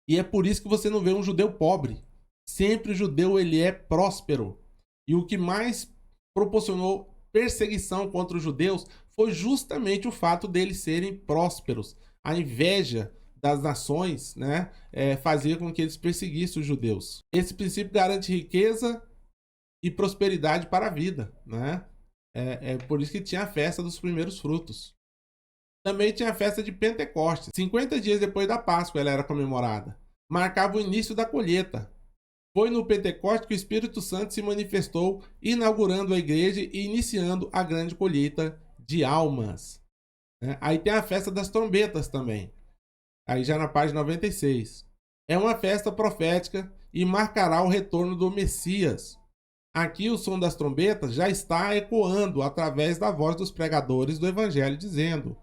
E é por isso que você não vê um judeu pobre. Sempre o judeu ele é próspero. E o que mais proporcionou perseguição contra os judeus foi justamente o fato deles serem prósperos. A inveja das nações, né, fazia com que eles perseguissem os judeus. Esse princípio garante riqueza e prosperidade para a vida, né? É por isso que tinha a festa dos primeiros frutos. Também tinha a festa de Pentecostes. 50 dias depois da Páscoa ela era comemorada. Marcava o início da colheita. Foi no Pentecostes que o Espírito Santo se manifestou, inaugurando a igreja e iniciando a grande colheita de almas. Aí tem a festa das trombetas também. Aí já na página 96. É uma festa profética e marcará o retorno do Messias. Aqui o som das trombetas já está ecoando através da voz dos pregadores do Evangelho, dizendo: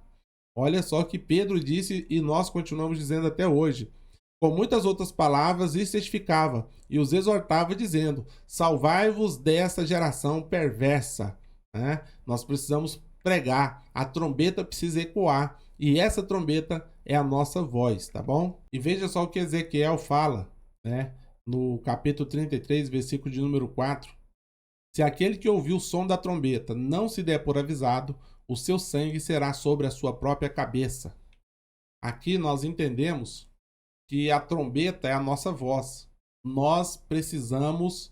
olha só o que Pedro disse e nós continuamos dizendo até hoje. Com muitas outras palavras, isso testificava e os exortava, dizendo: salvai-vos dessa geração perversa. Nós precisamos pregar, a trombeta precisa ecoar e essa trombeta é a nossa voz, tá bom? E veja só o que Ezequiel fala, no capítulo 33, versículo de número 4. Se aquele que ouviu o som da trombeta não se der por avisado, o seu sangue será sobre a sua própria cabeça. Aqui nós entendemos que a trombeta é a nossa voz. Nós precisamos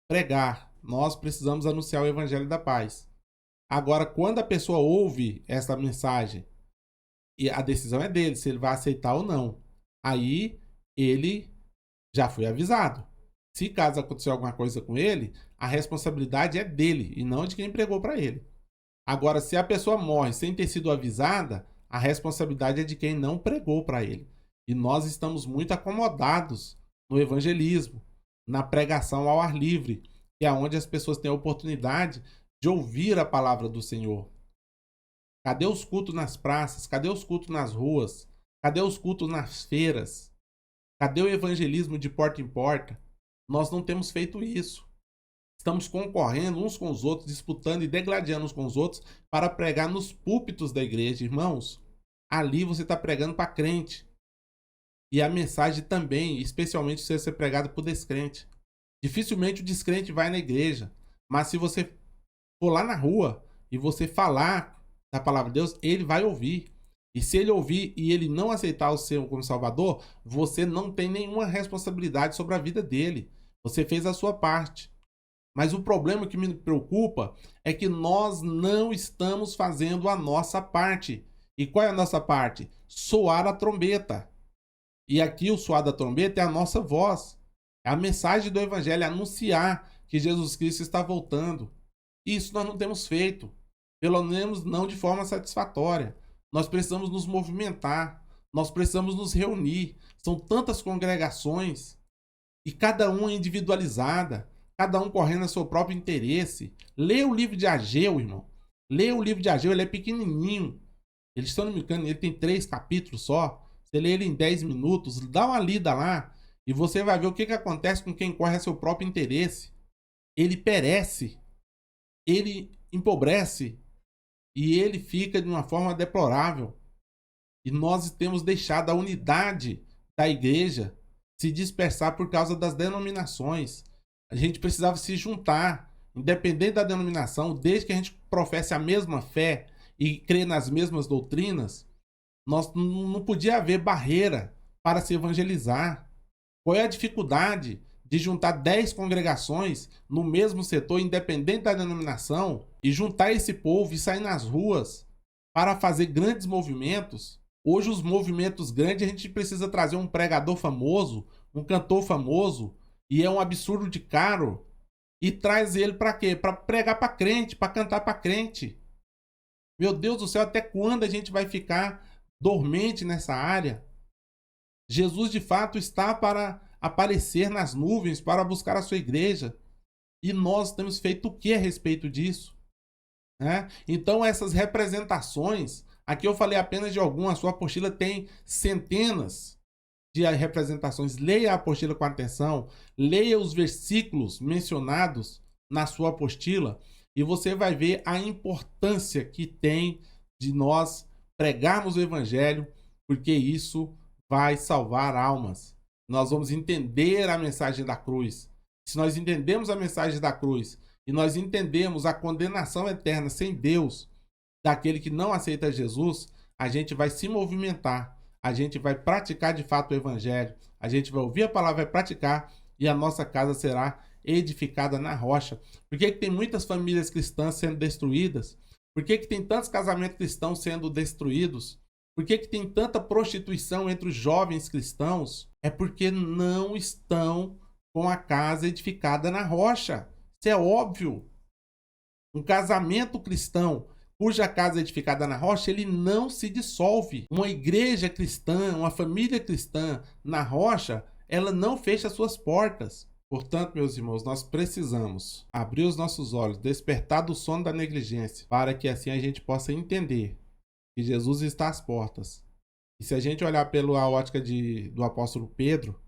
pregar, nós precisamos anunciar o evangelho da paz. Agora, quando a pessoa ouve essa mensagem, e a decisão é dele, se ele vai aceitar ou não, aí ele já foi avisado. Se caso acontecer alguma coisa com ele, a responsabilidade é dele e não de quem pregou para ele. Agora, se a pessoa morre sem ter sido avisada, a responsabilidade é de quem não pregou para ele. E nós estamos muito acomodados no evangelismo, na pregação ao ar livre, que é onde as pessoas têm a oportunidade de ouvir a palavra do Senhor. Cadê os cultos nas praças? Cadê os cultos nas ruas? Cadê os cultos nas feiras? Cadê o evangelismo de porta em porta? Nós não temos feito isso. Estamos concorrendo uns com os outros, disputando e degladiando uns com os outros para pregar nos púlpitos da igreja. Irmãos, ali você está pregando para crente. E a mensagem também, especialmente se ser pregada por descrente. Dificilmente o descrente vai na igreja. Mas se você for lá na rua e você falar da palavra de Deus, ele vai ouvir. E se ele ouvir e ele não aceitar o seu como Salvador, você não tem nenhuma responsabilidade sobre a vida dele. Você fez a sua parte. Mas o problema que me preocupa é que nós não estamos fazendo a nossa parte. E qual é a nossa parte? Soar a trombeta. E aqui o soar da trombeta é a nossa voz. É a mensagem do evangelho, é anunciar que Jesus Cristo está voltando. Isso nós não temos feito. Pelo menos não de forma satisfatória. Nós precisamos nos movimentar. Nós precisamos nos reunir. São tantas congregações. E cada uma individualizada. Cada um correndo a seu próprio interesse. Lê o livro de Ageu, irmão. Lê o livro de Ageu, ele é pequenininho. Ele, se eu não me engano, ele tem 3 capítulos só. Você lê ele em 10 minutos, dá uma lida lá. E você vai ver o que acontece com quem corre a seu próprio interesse. Ele perece. Ele empobrece. E ele fica de uma forma deplorável. E nós temos deixado a unidade da igreja se dispersar por causa das denominações. A gente precisava se juntar, independente da denominação, desde que a gente professe a mesma fé e crê nas mesmas doutrinas, nós não podia haver barreira para se evangelizar. Qual é a dificuldade de juntar 10 congregações no mesmo setor, independente da denominação, e juntar esse povo e sair nas ruas para fazer grandes movimentos? Hoje os movimentos grandes a gente precisa trazer um pregador famoso, um cantor famoso, e é um absurdo de caro. E traz ele para quê? Para pregar para crente, para cantar para crente. Meu Deus do céu, até quando a gente vai ficar dormente nessa área? Jesus de fato está para aparecer nas nuvens, para buscar a sua igreja. E nós temos feito o que a respeito disso? Então essas representações, aqui eu falei apenas de algumas, a sua apostila tem centenas de representações. Leia a apostila com atenção, leia os versículos mencionados na sua apostila e você vai ver a importância que tem de nós pregarmos o evangelho, porque isso vai salvar almas. Nós vamos entender a mensagem da cruz. Se nós entendemos a mensagem da cruz e nós entendemos a condenação eterna sem Deus daquele que não aceita Jesus, a gente vai se movimentar, a gente vai praticar de fato o evangelho, a gente vai ouvir a palavra, vai praticar e a nossa casa será edificada na rocha. Por que tem muitas famílias cristãs sendo destruídas? Por que tem tantos casamentos cristãos sendo destruídos? Por que tem tanta prostituição entre os jovens cristãos? É porque não estão com a casa edificada na rocha. Isso é óbvio. Um casamento cristão cuja casa é edificada na rocha, ele não se dissolve. Uma igreja cristã, uma família cristã na rocha, ela não fecha suas portas. Portanto, meus irmãos, nós precisamos abrir os nossos olhos, despertar do sono da negligência, para que assim a gente possa entender que Jesus está às portas. E se a gente olhar pela ótica do apóstolo Pedro,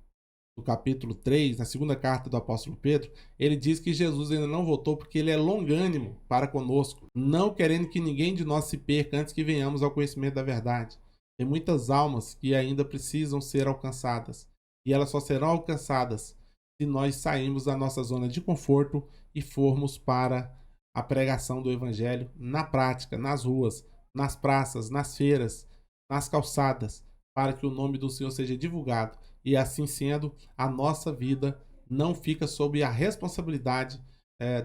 no capítulo 3, na segunda carta do apóstolo Pedro, ele diz que Jesus ainda não voltou porque ele é longânimo para conosco, não querendo que ninguém de nós se perca antes que venhamos ao conhecimento da verdade. Tem muitas almas que ainda precisam ser alcançadas, e elas só serão alcançadas se nós sairmos da nossa zona de conforto e formos para a pregação do evangelho na prática, nas ruas, nas praças, nas feiras, nas calçadas, para que o nome do Senhor seja divulgado. E assim sendo, a nossa vida não fica sob a responsabilidade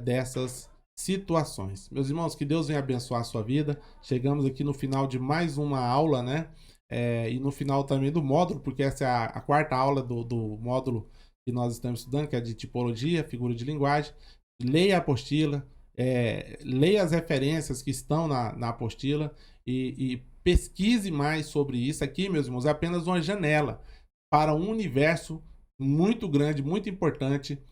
dessas situações. Meus irmãos, que Deus venha abençoar a sua vida. Chegamos aqui no final de mais uma aula, né? E no final também do módulo, porque essa é a quarta aula do módulo que nós estamos estudando, que é de tipologia, figura de linguagem. Leia a apostila, leia as referências que estão na apostila e pesquise mais sobre isso. Aqui, meus irmãos, é apenas uma janela para um universo muito grande, muito importante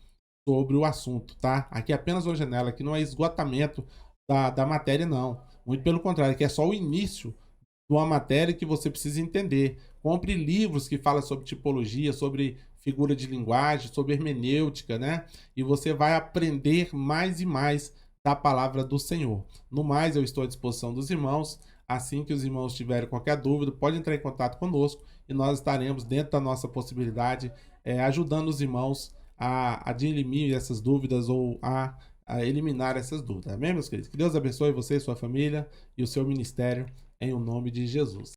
sobre o assunto, tá? Aqui é apenas uma janela, aqui não é esgotamento da matéria, não. Muito pelo contrário, aqui é só o início de uma matéria que você precisa entender. Compre livros que falam sobre tipologia, sobre figura de linguagem, sobre hermenêutica, né? E você vai aprender mais e mais da palavra do Senhor. No mais, eu estou à disposição dos irmãos. Assim que os irmãos tiverem qualquer dúvida, pode entrar em contato conosco e nós estaremos, dentro da nossa possibilidade, ajudando os irmãos a dirimir essas dúvidas ou a eliminar essas dúvidas. Amém, meus queridos? Que Deus abençoe você, sua família e o seu ministério, em o nome de Jesus.